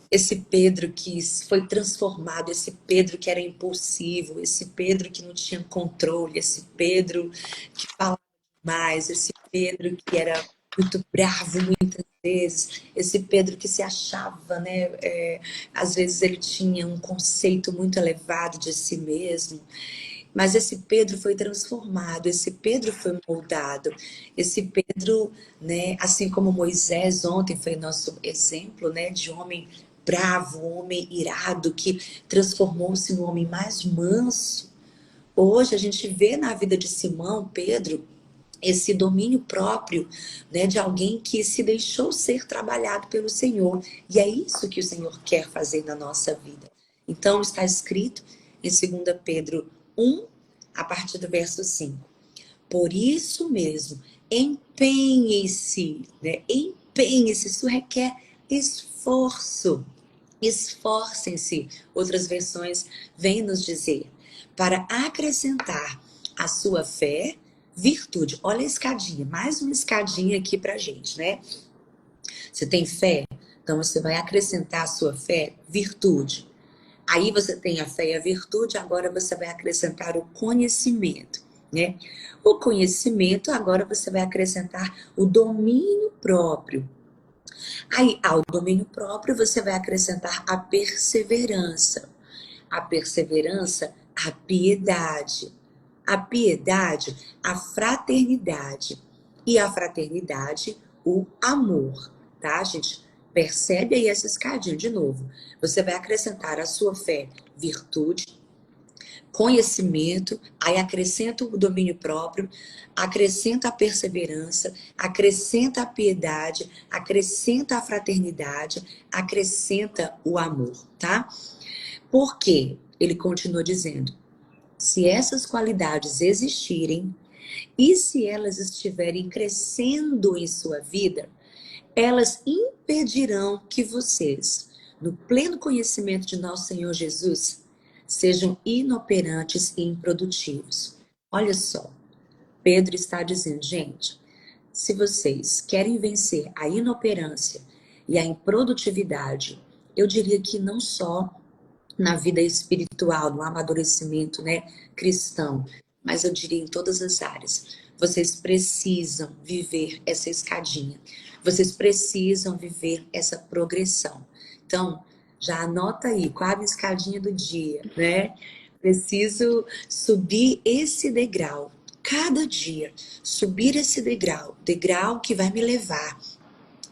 Esse Pedro que foi transformado, esse Pedro que era impulsivo, esse Pedro que não tinha controle, esse Pedro que falava mais, esse Pedro que era muito bravo muitas vezes, esse Pedro que se achava, né? Às vezes ele tinha um conceito muito elevado de si mesmo. Mas esse Pedro foi transformado, esse Pedro foi moldado, esse Pedro, né, assim como Moisés ontem foi nosso exemplo, né, de homem bravo, homem irado, que transformou-se no homem mais manso. Hoje a gente vê na vida de Simão, Pedro, esse domínio próprio, né, de alguém que se deixou ser trabalhado pelo Senhor. E é isso que o Senhor quer fazer na nossa vida. Então está escrito em 2 Pedro 1, a partir do verso 5. Por isso mesmo, empenhem-se, né? Empenhem-se, isso requer esforço. Esforcem-se, outras versões vêm nos dizer, para acrescentar à sua fé virtude. Olha a escadinha, mais uma escadinha aqui pra gente, né? Você tem fé? Então você vai acrescentar à sua fé virtude. Aí você tem a fé e a virtude, agora você vai acrescentar o conhecimento, né? O conhecimento, agora você vai acrescentar o domínio próprio. Aí, ao domínio próprio, você vai acrescentar a perseverança. A perseverança, a piedade. A piedade, a fraternidade. E a fraternidade, o amor. Tá, gente? Percebe aí essa escadinha de novo. Você vai acrescentar à sua fé virtude, conhecimento, aí acrescenta o domínio próprio, acrescenta a perseverança, acrescenta a piedade, acrescenta a fraternidade, acrescenta o amor, tá? Por quê? Ele continua dizendo: se essas qualidades existirem e se elas estiverem crescendo em sua vida, elas impedirão que vocês, no pleno conhecimento de nosso Senhor Jesus, sejam inoperantes e improdutivos. Olha só, Pedro está dizendo, gente, se vocês querem vencer a inoperância e a improdutividade, eu diria que não só na vida espiritual, no amadurecimento, né, cristão, mas eu diria em todas as áreas. Vocês precisam viver essa escadinha. Vocês precisam viver essa progressão. Então, já anota aí, qual a escadinha do dia, né? Preciso subir esse degrau. Cada dia, subir esse degrau, degrau que vai me levar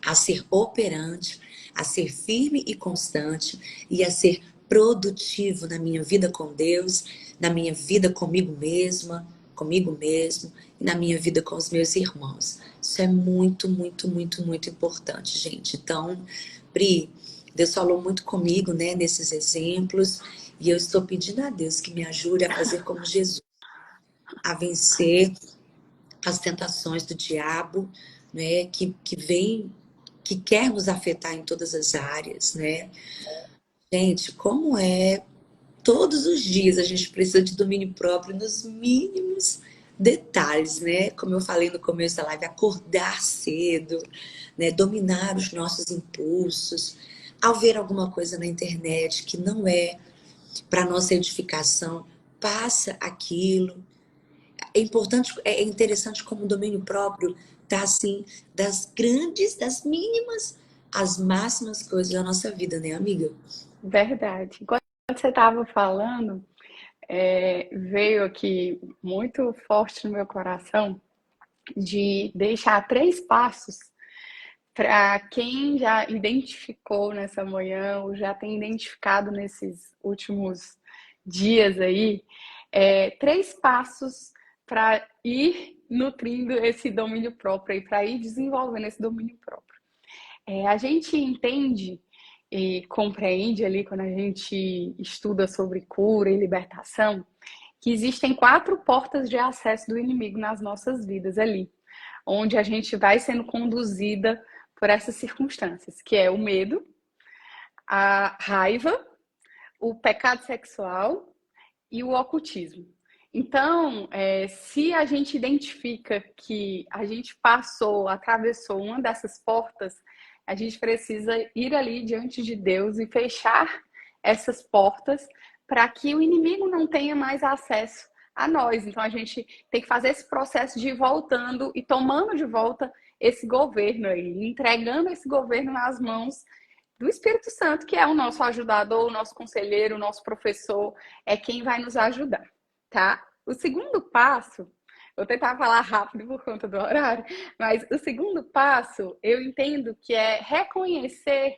a ser operante, a ser firme e constante e a ser produtivo na minha vida com Deus, na minha vida comigo mesma, comigo mesmo e na minha vida com os meus irmãos. Isso é muito, muito, muito, muito importante, gente. Então, Pri, Deus falou muito comigo, né, nesses exemplos, e eu estou pedindo a Deus que me ajude a fazer como Jesus, a vencer as tentações do diabo, né, que vem, que quer nos afetar em todas as áreas, né? Gente, como é todos os dias a gente precisa de domínio próprio nos mínimos detalhes, né? Como eu falei no começo da live, acordar cedo, né? Dominar os nossos impulsos. Ao ver alguma coisa na internet que não é para nossa edificação, passa aquilo. É importante, é interessante como o domínio próprio tá assim, das grandes, das mínimas às máximas coisas da nossa vida, né, amiga? Verdade. Enquanto você estava falando, veio aqui muito forte no meu coração de deixar 3 passos para quem já identificou nessa manhã ou já tem identificado nesses últimos dias aí, 3 passos para ir nutrindo esse domínio próprio e para ir desenvolvendo esse domínio próprio. A gente entende e compreende ali quando a gente estuda sobre cura e libertação que existem 4 portas de acesso do inimigo nas nossas vidas ali, onde a gente vai sendo conduzida por essas circunstâncias, que é o medo, a raiva, o pecado sexual e o ocultismo. Então, se a gente identifica que a gente atravessou uma dessas portas, a gente precisa ir ali diante de Deus e fechar essas portas para que o inimigo não tenha mais acesso a nós. Então, a gente tem que fazer esse processo de ir voltando e tomando de volta esse governo aí, entregando esse governo nas mãos do Espírito Santo, que é o nosso ajudador, o nosso conselheiro, o nosso professor, é quem vai nos ajudar, tá? O segundo passo, vou tentar falar rápido por conta do horário, mas o segundo passo, eu entendo que é reconhecer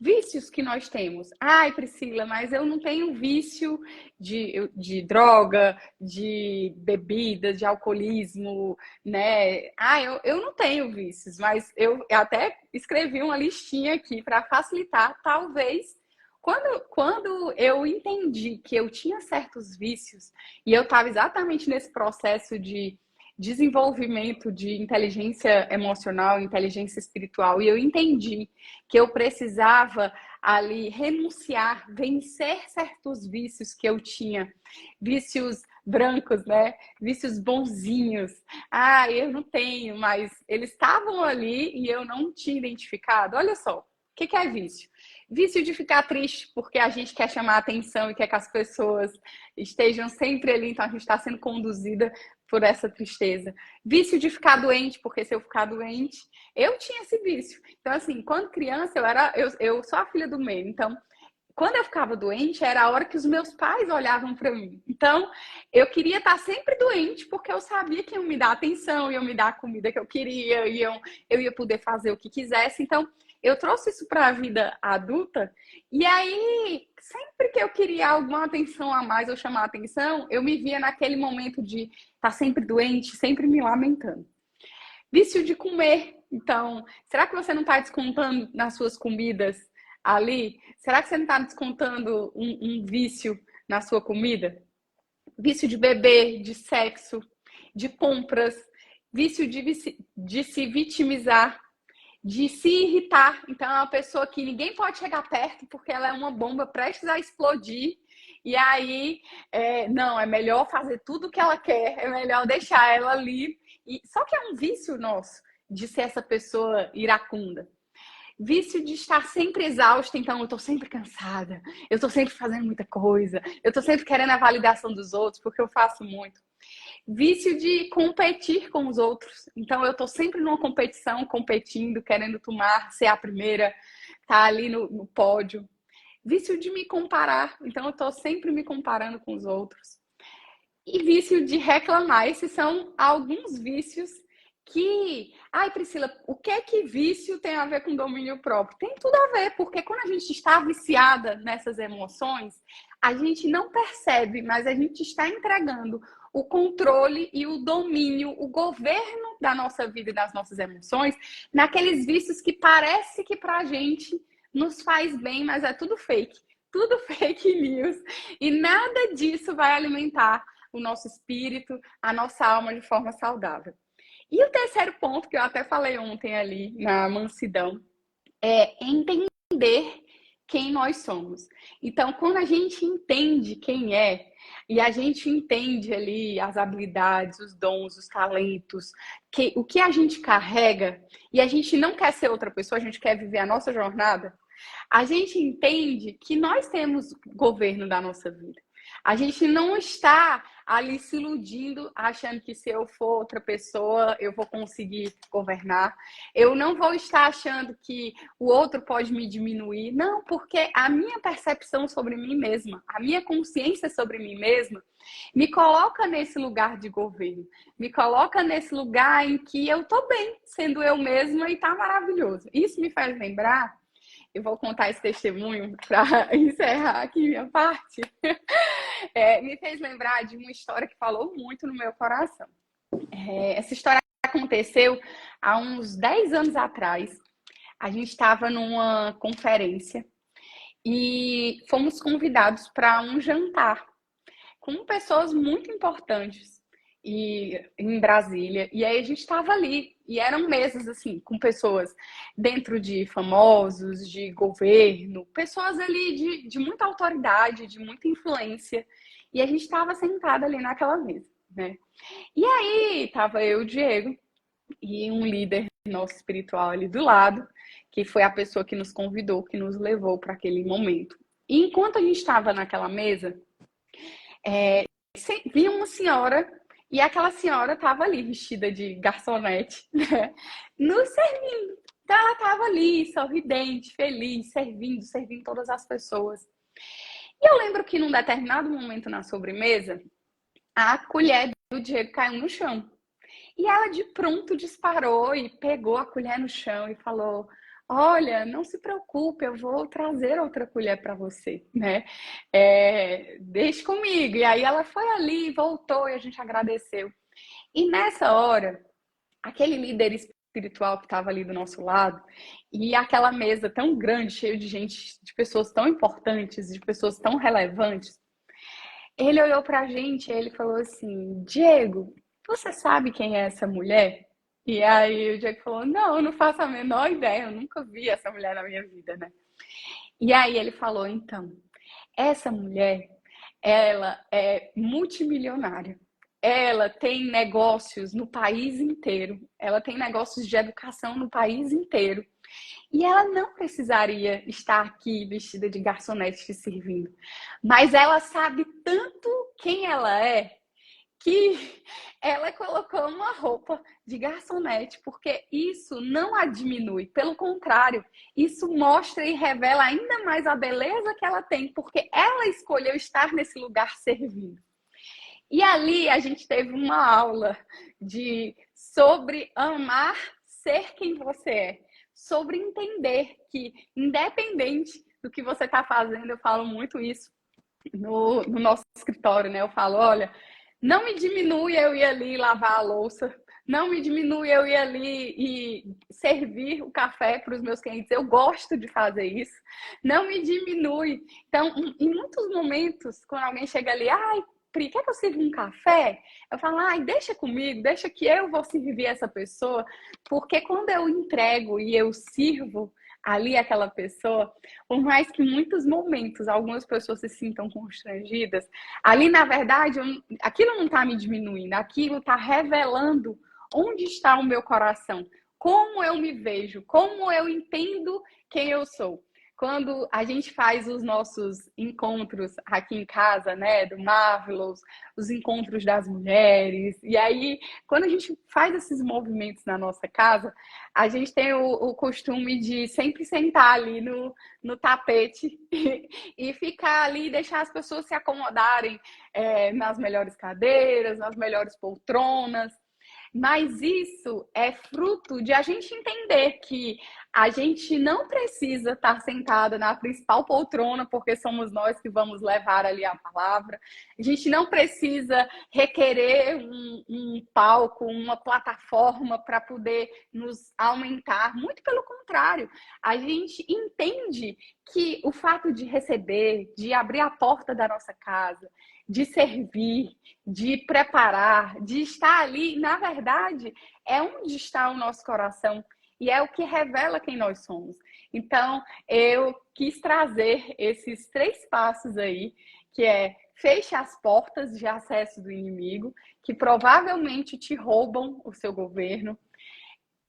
vícios que nós temos. Ai, Priscila, mas eu não tenho vício de droga, de bebida, de alcoolismo, né? Eu não tenho vícios, mas eu até escrevi uma listinha aqui para facilitar, talvez. Quando eu entendi que eu tinha certos vícios e eu estava exatamente nesse processo de desenvolvimento de inteligência emocional, inteligência espiritual, e eu entendi que eu precisava ali renunciar, vencer certos vícios que eu tinha, vícios brancos, né? Vícios bonzinhos. Eu não tenho, mas eles estavam ali e eu não tinha identificado. Olha só, o que é vício? Vício de ficar triste porque a gente quer chamar a atenção e quer que as pessoas estejam sempre ali, então a gente está sendo conduzida por essa tristeza. Vício de ficar doente, porque se eu ficar doente, eu tinha esse vício. Então, assim, quando criança, eu sou a filha do meio. Então, quando eu ficava doente, era a hora que os meus pais olhavam para mim. Então, eu queria estar sempre doente, porque eu sabia que iam me dar atenção, iam me dar a comida que eu queria, eu ia poder fazer o que quisesse. Então, eu trouxe isso para a vida adulta, e aí, sempre que eu queria alguma atenção a mais ou chamar a atenção, eu me via naquele momento de estar sempre doente, sempre me lamentando. Vício de comer. Então, será que você não está descontando nas suas comidas ali? Será que você não está descontando um vício na sua comida? Vício de beber, de sexo, de compras, vício de se vitimizar, de se irritar. Então, é uma pessoa que ninguém pode chegar perto porque ela é uma bomba prestes a explodir. E aí, não, é melhor fazer tudo o que ela quer, é melhor deixar ela ali. Só que é um vício nosso de ser essa pessoa iracunda. Vício de estar sempre exausta, então eu tô sempre cansada, eu tô sempre fazendo muita coisa, eu tô sempre querendo a validação dos outros, porque eu faço muito. Vício de competir com os outros. Então, eu tô sempre numa competição, competindo, querendo tomar, ser a primeira, tá ali no pódio. Vício de me comparar. Então, eu tô sempre me comparando com os outros. E vício de reclamar. Esses são alguns vícios que... Ai, Priscila, o que é que vício tem a ver com domínio próprio? Tem tudo a ver, porque quando a gente está viciada nessas emoções, a gente não percebe, mas a gente está entregando o controle e o domínio, o governo da nossa vida e das nossas emoções naqueles vícios que parece que pra gente nos faz bem, mas é tudo fake news, e nada disso vai alimentar o nosso espírito, a nossa alma de forma saudável. E o terceiro ponto, que eu até falei ontem ali na mansidão, é entender quem nós somos. Então, quando a gente entende quem é, e a gente entende ali as habilidades, os dons, os talentos, o que a gente carrega, e a gente não quer ser outra pessoa, a gente quer viver a nossa jornada, a gente entende que nós temos governo da nossa vida. A gente não está ali se iludindo, achando que se eu for outra pessoa, eu vou conseguir governar. Eu não vou estar achando que o outro pode me diminuir. Não, porque a minha percepção sobre mim mesma, a minha consciência sobre mim mesma, me coloca nesse lugar de governo. Me coloca nesse lugar em que eu tô bem, sendo eu mesma, e tá maravilhoso. Isso me faz lembrar, eu vou contar esse testemunho para encerrar aqui minha parte. Me fez lembrar de uma história que falou muito no meu coração. Essa história aconteceu há uns 10 anos atrás. A gente estava numa conferência e fomos convidados para um jantar com pessoas muito importantes em Brasília. E aí a gente estava ali, e eram mesas assim, com pessoas dentro de famosos, de governo, pessoas ali de muita autoridade, de muita influência. E a gente estava sentada ali naquela mesa, né? E aí estava eu, o Diego, e um líder nosso espiritual ali do lado, que foi a pessoa que nos convidou, que nos levou para aquele momento. E enquanto a gente estava naquela mesa, vi uma senhora, e aquela senhora estava ali vestida de garçonete, né? Nos servindo. Então ela estava ali, sorridente, feliz, servindo todas as pessoas. E eu lembro que num determinado momento na sobremesa, a colher do Diego caiu no chão. E ela de pronto disparou e pegou a colher no chão e falou: olha, não se preocupe, eu vou trazer outra colher para você, né? Deixe comigo. E aí ela foi ali, voltou e a gente agradeceu. E nessa hora, aquele líder espiritual que estava ali do nosso lado, e aquela mesa tão grande, cheia de gente, de pessoas tão importantes, de pessoas tão relevantes, ele olhou pra gente e ele falou assim: Diego, você sabe quem é essa mulher? E aí o Diego falou: não, eu não faço a menor ideia, eu nunca vi essa mulher na minha vida, né? E aí ele falou: então, essa mulher, ela é multimilionária. Ela tem negócios no país inteiro. Ela tem negócios de educação no país inteiro. E ela não precisaria estar aqui vestida de garçonete te servindo. Mas ela sabe tanto quem ela é que ela colocou uma roupa de garçonete, porque isso não a diminui. Pelo contrário, isso mostra e revela ainda mais a beleza que ela tem, porque ela escolheu estar nesse lugar servindo. E ali a gente teve uma aula sobre amar ser quem você é, sobre entender que, independente do que você está fazendo, eu falo muito isso no nosso escritório, né? Eu falo: olha, não me diminui eu ir ali lavar a louça, não me diminui eu ir ali e servir o café para os meus clientes, eu gosto de fazer isso, não me diminui. Então, em muitos momentos, quando alguém chega ali: ai, Pri, quer que eu sirva um café? Eu falo: ai, deixa comigo, deixa que eu vou servir essa pessoa, porque quando eu entrego e eu sirvo ali aquela pessoa, por mais que em muitos momentos algumas pessoas se sintam constrangidas, ali na verdade aquilo não está me diminuindo, aquilo está revelando onde está o meu coração, como eu me vejo, como eu entendo quem eu sou. Quando a gente faz os nossos encontros aqui em casa, né, do Marvelous, os encontros das mulheres, e aí, quando a gente faz esses movimentos na nossa casa, a gente tem o costume de sempre sentar ali no tapete e ficar ali, deixar as pessoas se acomodarem nas melhores cadeiras, nas melhores poltronas. Mas isso é fruto de a gente entender que a gente não precisa estar sentada na principal poltrona, porque somos nós que vamos levar ali a palavra. A gente não precisa requerer um palco, uma plataforma para poder nos aumentar. Muito pelo contrário, a gente entende que o fato de receber, de abrir a porta da nossa casa, de servir, de preparar, de estar ali, na verdade, é onde está o nosso coração. e é o que revela quem nós somos. Então, eu quis trazer esses 3 passos aí, que é: feche as portas de acesso do inimigo, que provavelmente te roubam o seu governo.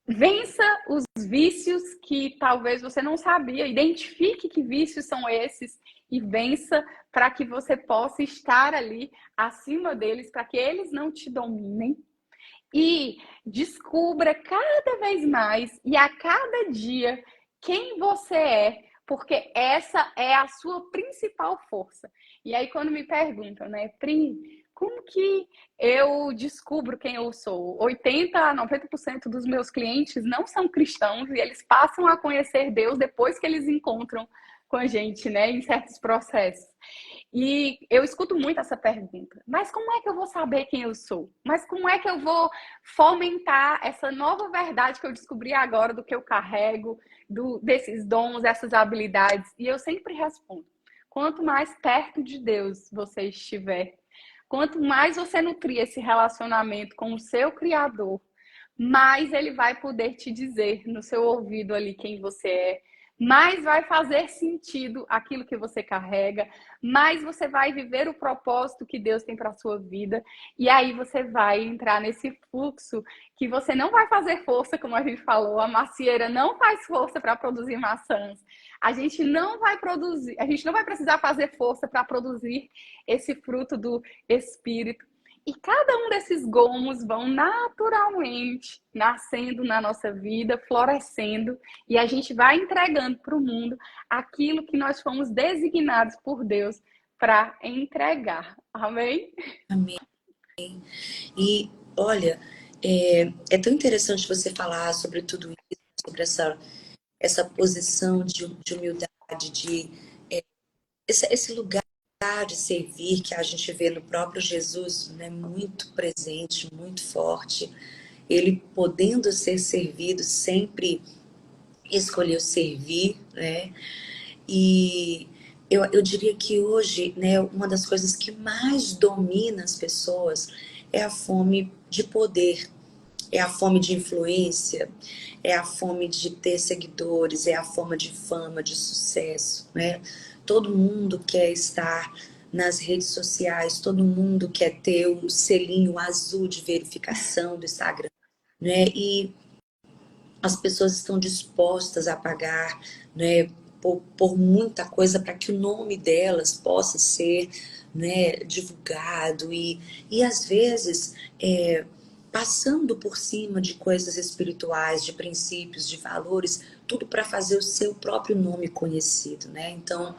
Vença os vícios que talvez você não sabia. Identifique que vícios são esses e vença, para que você possa estar ali acima deles, para que eles não te dominem. E descubra cada vez mais e a cada dia quem você é, porque essa é a sua principal força. E aí, quando me perguntam, né, Pri, como que eu descubro quem eu sou? 80 a 90% dos meus clientes não são cristãos e eles passam a conhecer Deus depois que eles encontram com a gente, né, em certos processos. E eu escuto muito essa pergunta: mas como é que eu vou saber quem eu sou? Mas como é que eu vou fomentar essa nova verdade que eu descobri agora do que eu carrego, desses dons, essas habilidades? E eu sempre respondo: quanto mais perto de Deus você estiver, quanto mais você nutrir esse relacionamento com o seu Criador, mais ele vai poder te dizer no seu ouvido ali quem você é, mais vai fazer sentido aquilo que você carrega, mais você vai viver o propósito que Deus tem para a sua vida, e aí você vai entrar nesse fluxo que você não vai fazer força, como a gente falou, a macieira não faz força para produzir maçãs. A gente não vai produzir, a gente não vai precisar fazer força para produzir esse fruto do Espírito. E cada um desses gomos vão naturalmente nascendo na nossa vida, florescendo, e a gente vai entregando para o mundo aquilo que nós fomos designados por Deus para entregar. Amém? Amém. E olha, é tão interessante você falar sobre tudo isso, sobre essa posição de humildade, esse lugar de servir que a gente vê no próprio Jesus, né, muito presente, muito forte. Ele podendo ser servido, sempre escolheu servir, né? E eu diria que hoje, né, uma das coisas que mais domina as pessoas é a fome de poder, é a fome de influência, é a fome de ter seguidores, é a fome de fama, de sucesso, né? Todo mundo quer estar nas redes sociais, todo mundo quer ter o selinho azul de verificação do Instagram, né? E as pessoas estão dispostas a pagar, né, por muita coisa para que o nome delas possa ser, né, divulgado e às vezes passando por cima de coisas espirituais, de princípios, de valores, tudo para fazer o seu próprio nome conhecido, né? Então,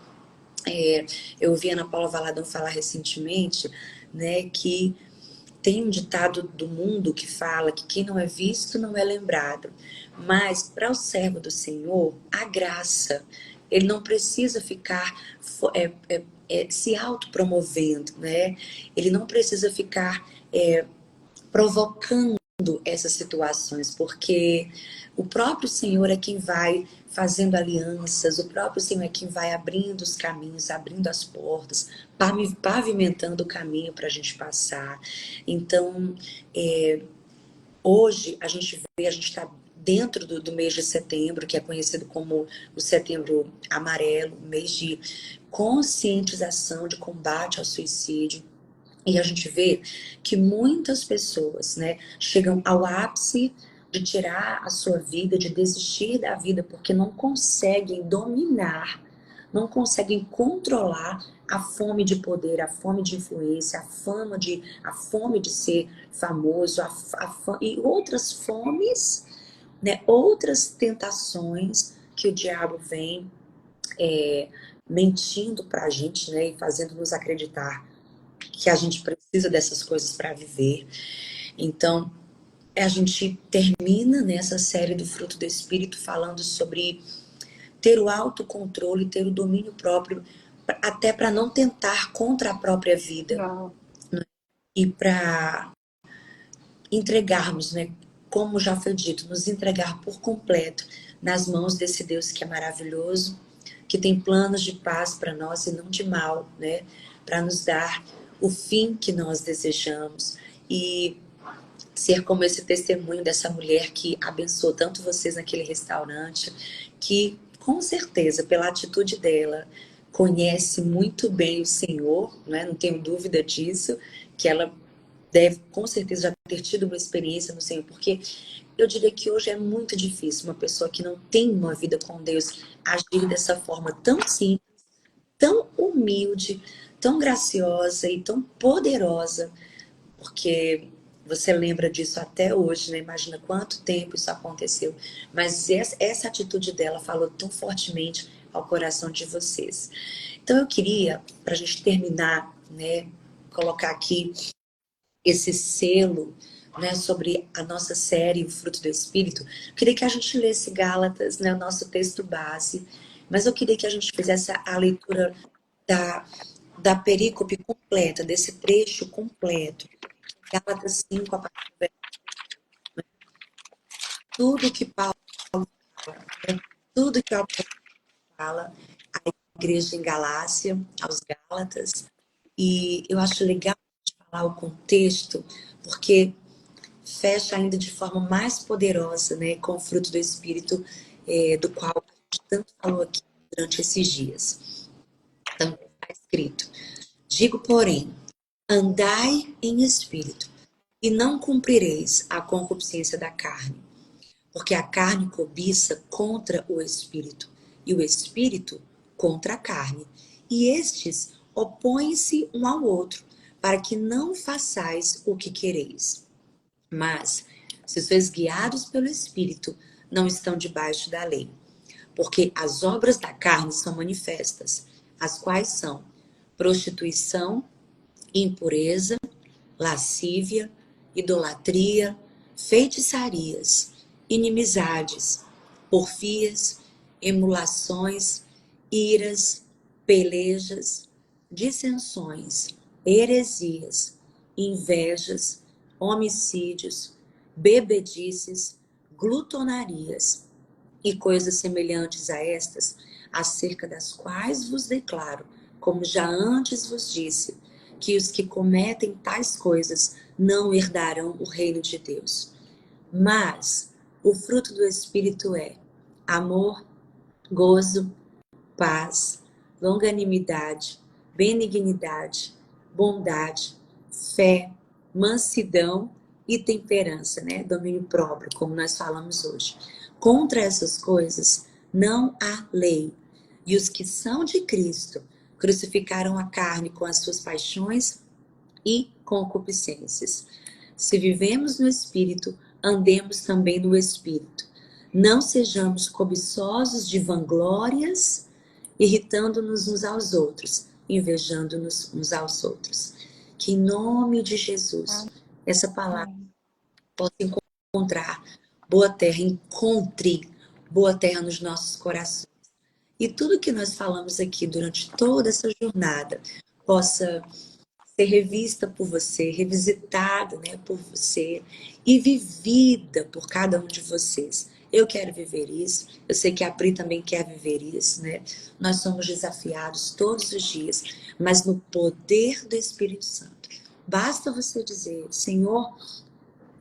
eu ouvi a Ana Paula Valadão falar recentemente, né, que tem um ditado do mundo que fala que quem não é visto não é lembrado. Mas para o servo do Senhor, a graça, ele não precisa ficar se autopromovendo, né? Ele não precisa ficar provocando essas situações, porque o próprio Senhor é quem vai fazendo alianças, o próprio Senhor é quem vai abrindo os caminhos, abrindo as portas, pavimentando o caminho para a gente passar. Então, hoje a gente está dentro do mês de setembro, que é conhecido como o Setembro Amarelo, mês de conscientização, de combate ao suicídio. E a gente vê que muitas pessoas, né, chegam ao ápice de tirar a sua vida, de desistir da vida, porque não conseguem dominar, não conseguem controlar a fome de poder, a fome de influência, a fome de ser famoso, e outras fomes, né, outras tentações que o diabo vem mentindo para a gente, né, e fazendo nos acreditar que a gente precisa dessas coisas para viver. Então, a gente termina nessa série do Fruto do Espírito falando sobre ter o autocontrole, ter o domínio próprio, até para não tentar contra a própria vida. Uau. Né? E para entregarmos, né, como já foi dito, nos entregar por completo nas mãos desse Deus que é maravilhoso, que tem planos de paz para nós e não de mal, né, para nos dar o fim que nós desejamos. E ser como esse testemunho dessa mulher que abençoou tanto vocês naquele restaurante, que com certeza, pela atitude dela, conhece muito bem o Senhor, né? Não tenho dúvida disso, que ela deve com certeza já ter tido uma experiência no Senhor, porque eu diria que hoje é muito difícil uma pessoa que não tem uma vida com Deus agir dessa forma tão simples, tão humilde, tão graciosa e tão poderosa, porque você lembra disso até hoje, né? Imagina quanto tempo isso aconteceu. Mas essa atitude dela falou tão fortemente ao coração de vocês. Então eu queria, para a gente terminar, né, colocar aqui esse selo, né, sobre a nossa série, o fruto do Espírito. Eu queria que a gente lesse Gálatas, né, o nosso texto base, mas eu queria que a gente fizesse a leitura da, da perícope completa, desse trecho completo. Gálatas 5, a partir do verso, tudo que Paulo fala, né, tudo que o apóstolo fala, à igreja em Galácia, aos Gálatas, e eu acho legal de falar o contexto, porque fecha ainda de forma mais poderosa, né, com o fruto do Espírito, do qual a gente tanto falou aqui durante esses dias. Então, está escrito: digo, porém, andai em espírito, e não cumprireis a concupiscência da carne, porque a carne cobiça contra o espírito, e o espírito contra a carne. E estes opõem-se um ao outro, para que não façais o que quereis. Mas, se sois guiados pelo Espírito, não estão debaixo da lei. Porque as obras da carne são manifestas, as quais são prostituição, impureza, lascívia, idolatria, feitiçarias, inimizades, porfias, emulações, iras, pelejas, dissensões, heresias, invejas, homicídios, bebedices, glutonarias e coisas semelhantes a estas, acerca das quais vos declaro, como já antes vos disse, que os que cometem tais coisas não herdarão o reino de Deus. Mas o fruto do Espírito é amor, gozo, paz, longanimidade, benignidade, bondade, fé, mansidão e temperança, né? Domínio próprio, como nós falamos hoje. Contra essas coisas não há lei. E os que são de Cristo crucificaram a carne com as suas paixões e concupiscências. Se vivemos no Espírito, andemos também no Espírito. Não sejamos cobiçosos de vanglórias, irritando-nos uns aos outros, invejando-nos uns aos outros. Que em nome de Jesus, essa palavra possa encontrar boa terra, encontre boa terra nos nossos corações. E tudo que nós falamos aqui durante toda essa jornada possa ser revista por você, revisitada, né, por você e vivida por cada um de vocês. Eu quero viver isso, eu sei que a Pri também quer viver isso, né? Nós somos desafiados todos os dias, mas no poder do Espírito Santo. Basta você dizer: Senhor,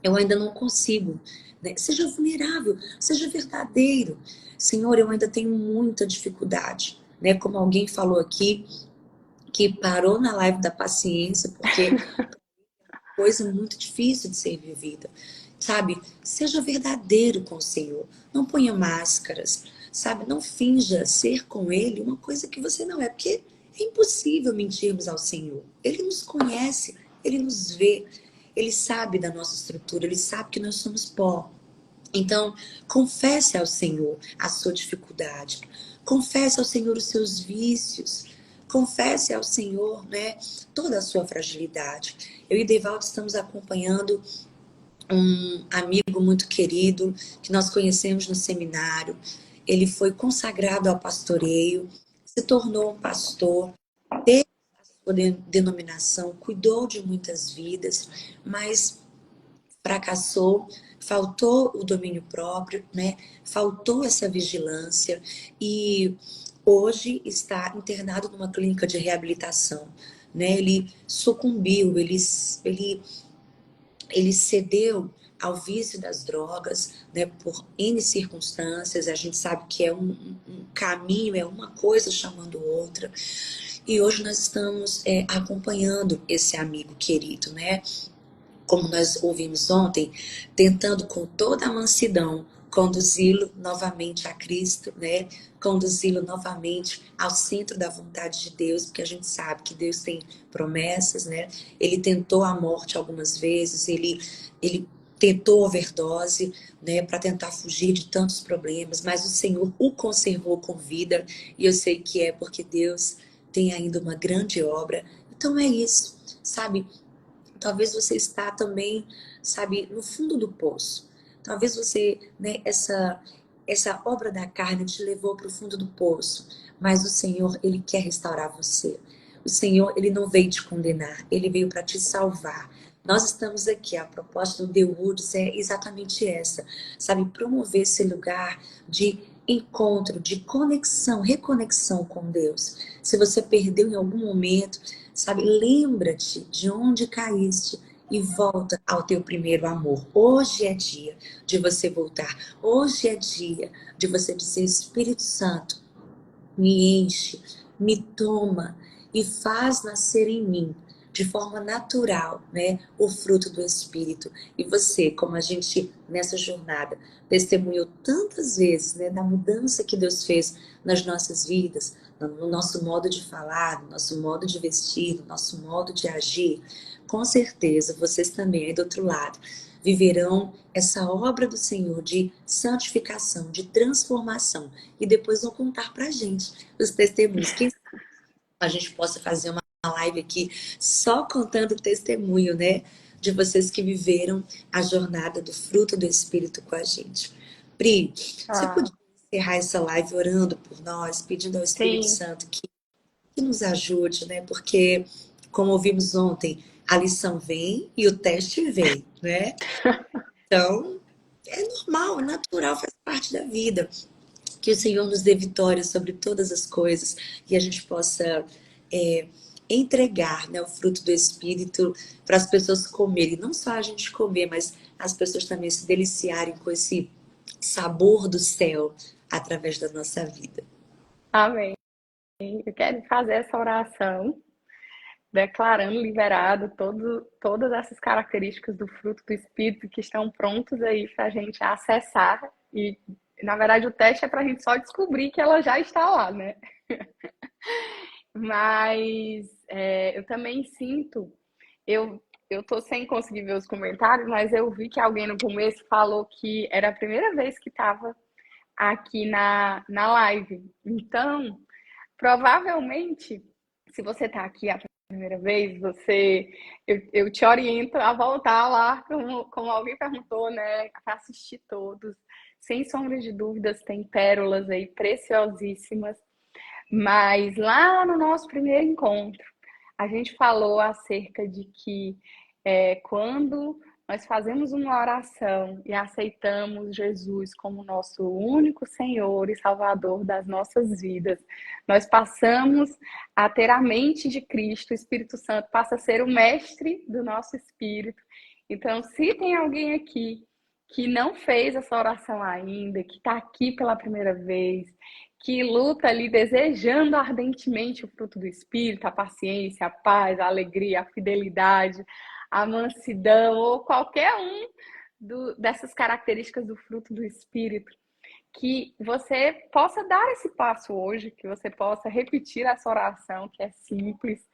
eu ainda não consigo, né? Seja vulnerável, seja verdadeiro. Senhor, eu ainda tenho muita dificuldade, né? Como alguém falou aqui, que parou na live da paciência, porque coisa muito difícil de ser vivida, sabe? Seja verdadeiro com o Senhor, não ponha máscaras, sabe? Não finja ser com Ele uma coisa que você não é, porque é impossível mentirmos ao Senhor. Ele nos conhece, Ele nos vê, Ele sabe da nossa estrutura, Ele sabe que nós somos pó. Então, confesse ao Senhor a sua dificuldade, confesse ao Senhor os seus vícios, confesse ao Senhor, né, toda a sua fragilidade. Eu e Devaldo estamos acompanhando um amigo muito querido que nós conhecemos no seminário. Ele foi consagrado ao pastoreio, se tornou um pastor, teve a sua denominação, cuidou de muitas vidas, mas fracassou, faltou o domínio próprio, né? Faltou essa vigilância e hoje está internado numa clínica de reabilitação, né? Ele sucumbiu, ele ele cedeu ao vício das drogas, né, por N circunstâncias. A gente sabe que é um caminho, é uma coisa chamando outra. E hoje nós estamos acompanhando esse amigo querido, né? Como nós ouvimos ontem, tentando com toda a mansidão conduzi-lo novamente a Cristo, né? Conduzi-lo novamente ao centro da vontade de Deus, porque a gente sabe que Deus tem promessas, né? Ele tentou a morte algumas vezes, ele tentou overdose, né, para tentar fugir de tantos problemas, mas o Senhor o conservou com vida, e eu sei que é porque Deus tem ainda uma grande obra. Então é isso, sabe? Talvez você está também, sabe, no fundo do poço. Talvez você, né, essa obra da carne te levou para o fundo do poço, mas o Senhor, ele quer restaurar você. O Senhor, ele não veio te condenar, ele veio para te salvar. Nós estamos aqui, a proposta do The Woods é exatamente essa, sabe, promover esse lugar de encontro, de conexão, reconexão com Deus. Se você perdeu em algum momento, sabe, lembra-te de onde caíste e volta ao teu primeiro amor. Hoje é dia de você voltar. Hoje é dia de você dizer: Espírito Santo, me enche, me toma e faz nascer em mim, de forma natural, né, o fruto do Espírito. E você, como a gente nessa jornada testemunhou tantas vezes, né, da mudança que Deus fez nas nossas vidas, no nosso modo de falar, no nosso modo de vestir, no nosso modo de agir, com certeza vocês também aí do outro lado viverão essa obra do Senhor de santificação, de transformação, e depois vão contar pra gente os testemunhos. Quem sabe a gente possa fazer uma live aqui só contando o testemunho, né? De vocês que viveram a jornada do fruto do Espírito com a gente. Pri, você Ah, podia encerrar essa live orando por nós, pedindo ao Espírito sim. Santo que nos ajude, né? Porque, como ouvimos ontem, a lição vem e o teste vem, né? Então, é normal, é natural, faz parte da vida. Que o Senhor nos dê vitória sobre todas as coisas e a gente possa é, entregar, né, o fruto do Espírito para as pessoas comerem. Não só a gente comer, mas as pessoas também se deliciarem com esse sabor do céu através da nossa vida. Amém. Eu quero fazer essa oração, declarando liberado todas essas características do fruto do Espírito que estão prontos aí para a gente acessar. E, na verdade, o teste é para a gente só descobrir que ela já está lá, né? Mas eu também sinto, eu tô sem conseguir ver os comentários, mas eu vi que alguém no começo falou que era a primeira vez que estava aqui na live. Então, provavelmente, se você está aqui a primeira vez, eu te oriento a voltar lá, como alguém perguntou, né, para assistir todos. Sem sombra de dúvidas, tem pérolas aí preciosíssimas. Mas lá no nosso primeiro encontro, a gente falou acerca de que quando nós fazemos uma oração e aceitamos Jesus como nosso único Senhor e Salvador das nossas vidas, nós passamos a ter a mente de Cristo, o Espírito Santo passa a ser o mestre do nosso espírito. Então, se tem alguém aqui que não fez essa oração ainda, que está aqui pela primeira vez, que luta ali desejando ardentemente o fruto do Espírito, a paciência, a paz, a alegria, a fidelidade, a mansidão, ou qualquer um dessas características do fruto do Espírito, que você possa dar esse passo hoje, que você possa repetir essa oração, que é simples,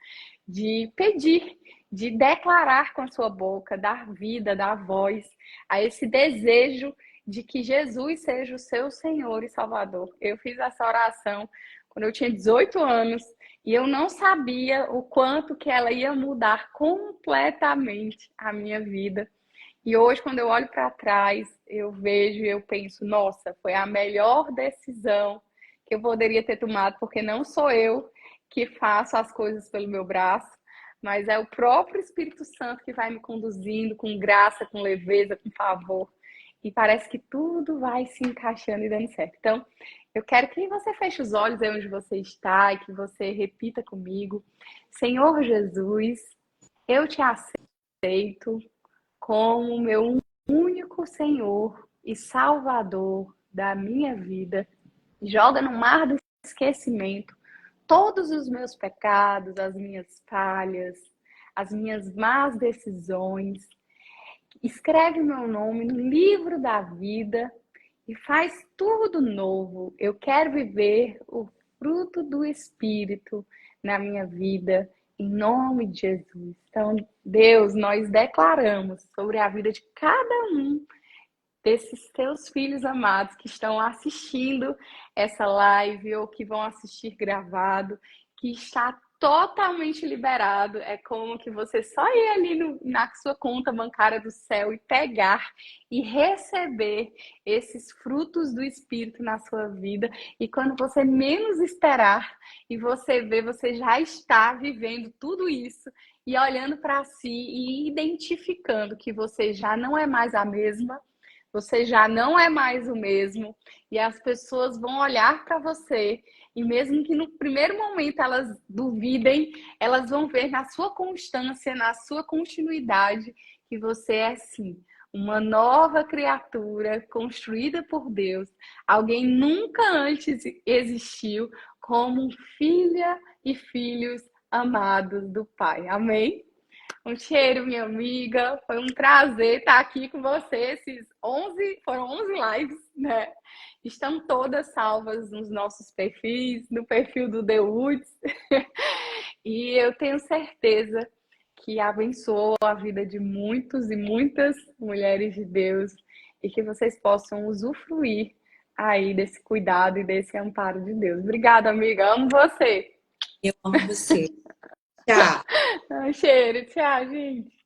de pedir, de declarar com a sua boca, dar vida, dar voz a esse desejo de que Jesus seja o seu Senhor e Salvador. Eu fiz essa oração quando eu tinha 18 anos e eu não sabia o quanto que ela ia mudar completamente a minha vida. E hoje, quando eu olho para trás, eu vejo e eu penso, nossa, foi a melhor decisão que eu poderia ter tomado, porque não sou eu que faço as coisas pelo meu braço, mas é o próprio Espírito Santo que vai me conduzindo com graça, com leveza, com favor. E parece que tudo vai se encaixando e dando certo. Então, eu quero que você feche os olhos aí onde você está e que você repita comigo. Senhor Jesus, eu te aceito como meu único Senhor e Salvador da minha vida. Joga no mar do esquecimento todos os meus pecados, as minhas falhas, as minhas más decisões. Escreve meu nome no livro da vida e faz tudo novo. Eu quero viver o fruto do Espírito na minha vida, em nome de Jesus. Então, Deus, nós declaramos sobre a vida de cada um desses teus filhos amados que estão assistindo essa live ou que vão assistir gravado, que está totalmente liberado. É como que você só ir ali na sua conta bancária do céu e pegar e receber esses frutos do Espírito na sua vida. E quando você menos esperar e você vê, você já está vivendo tudo isso e olhando para si e identificando que você já não é mais a mesma, você já não é mais o mesmo, e as pessoas vão olhar para você, e mesmo que no primeiro momento elas duvidem, elas vão ver na sua constância, na sua continuidade, que você é sim uma nova criatura construída por Deus. Alguém nunca antes existiu como filha e filhos amados do Pai. Amém? Um cheiro, minha amiga. Foi um prazer estar aqui com você. Foram 11 lives, né? Estão todas salvas nos nossos perfis, no perfil do The Woods. E eu tenho certeza que abençoou a vida de muitos e muitas mulheres de Deus e que vocês possam usufruir aí desse cuidado e desse amparo de Deus. Obrigada, amiga. Amo você. Eu amo você. Tchau. Um cheiro. Tchau, gente.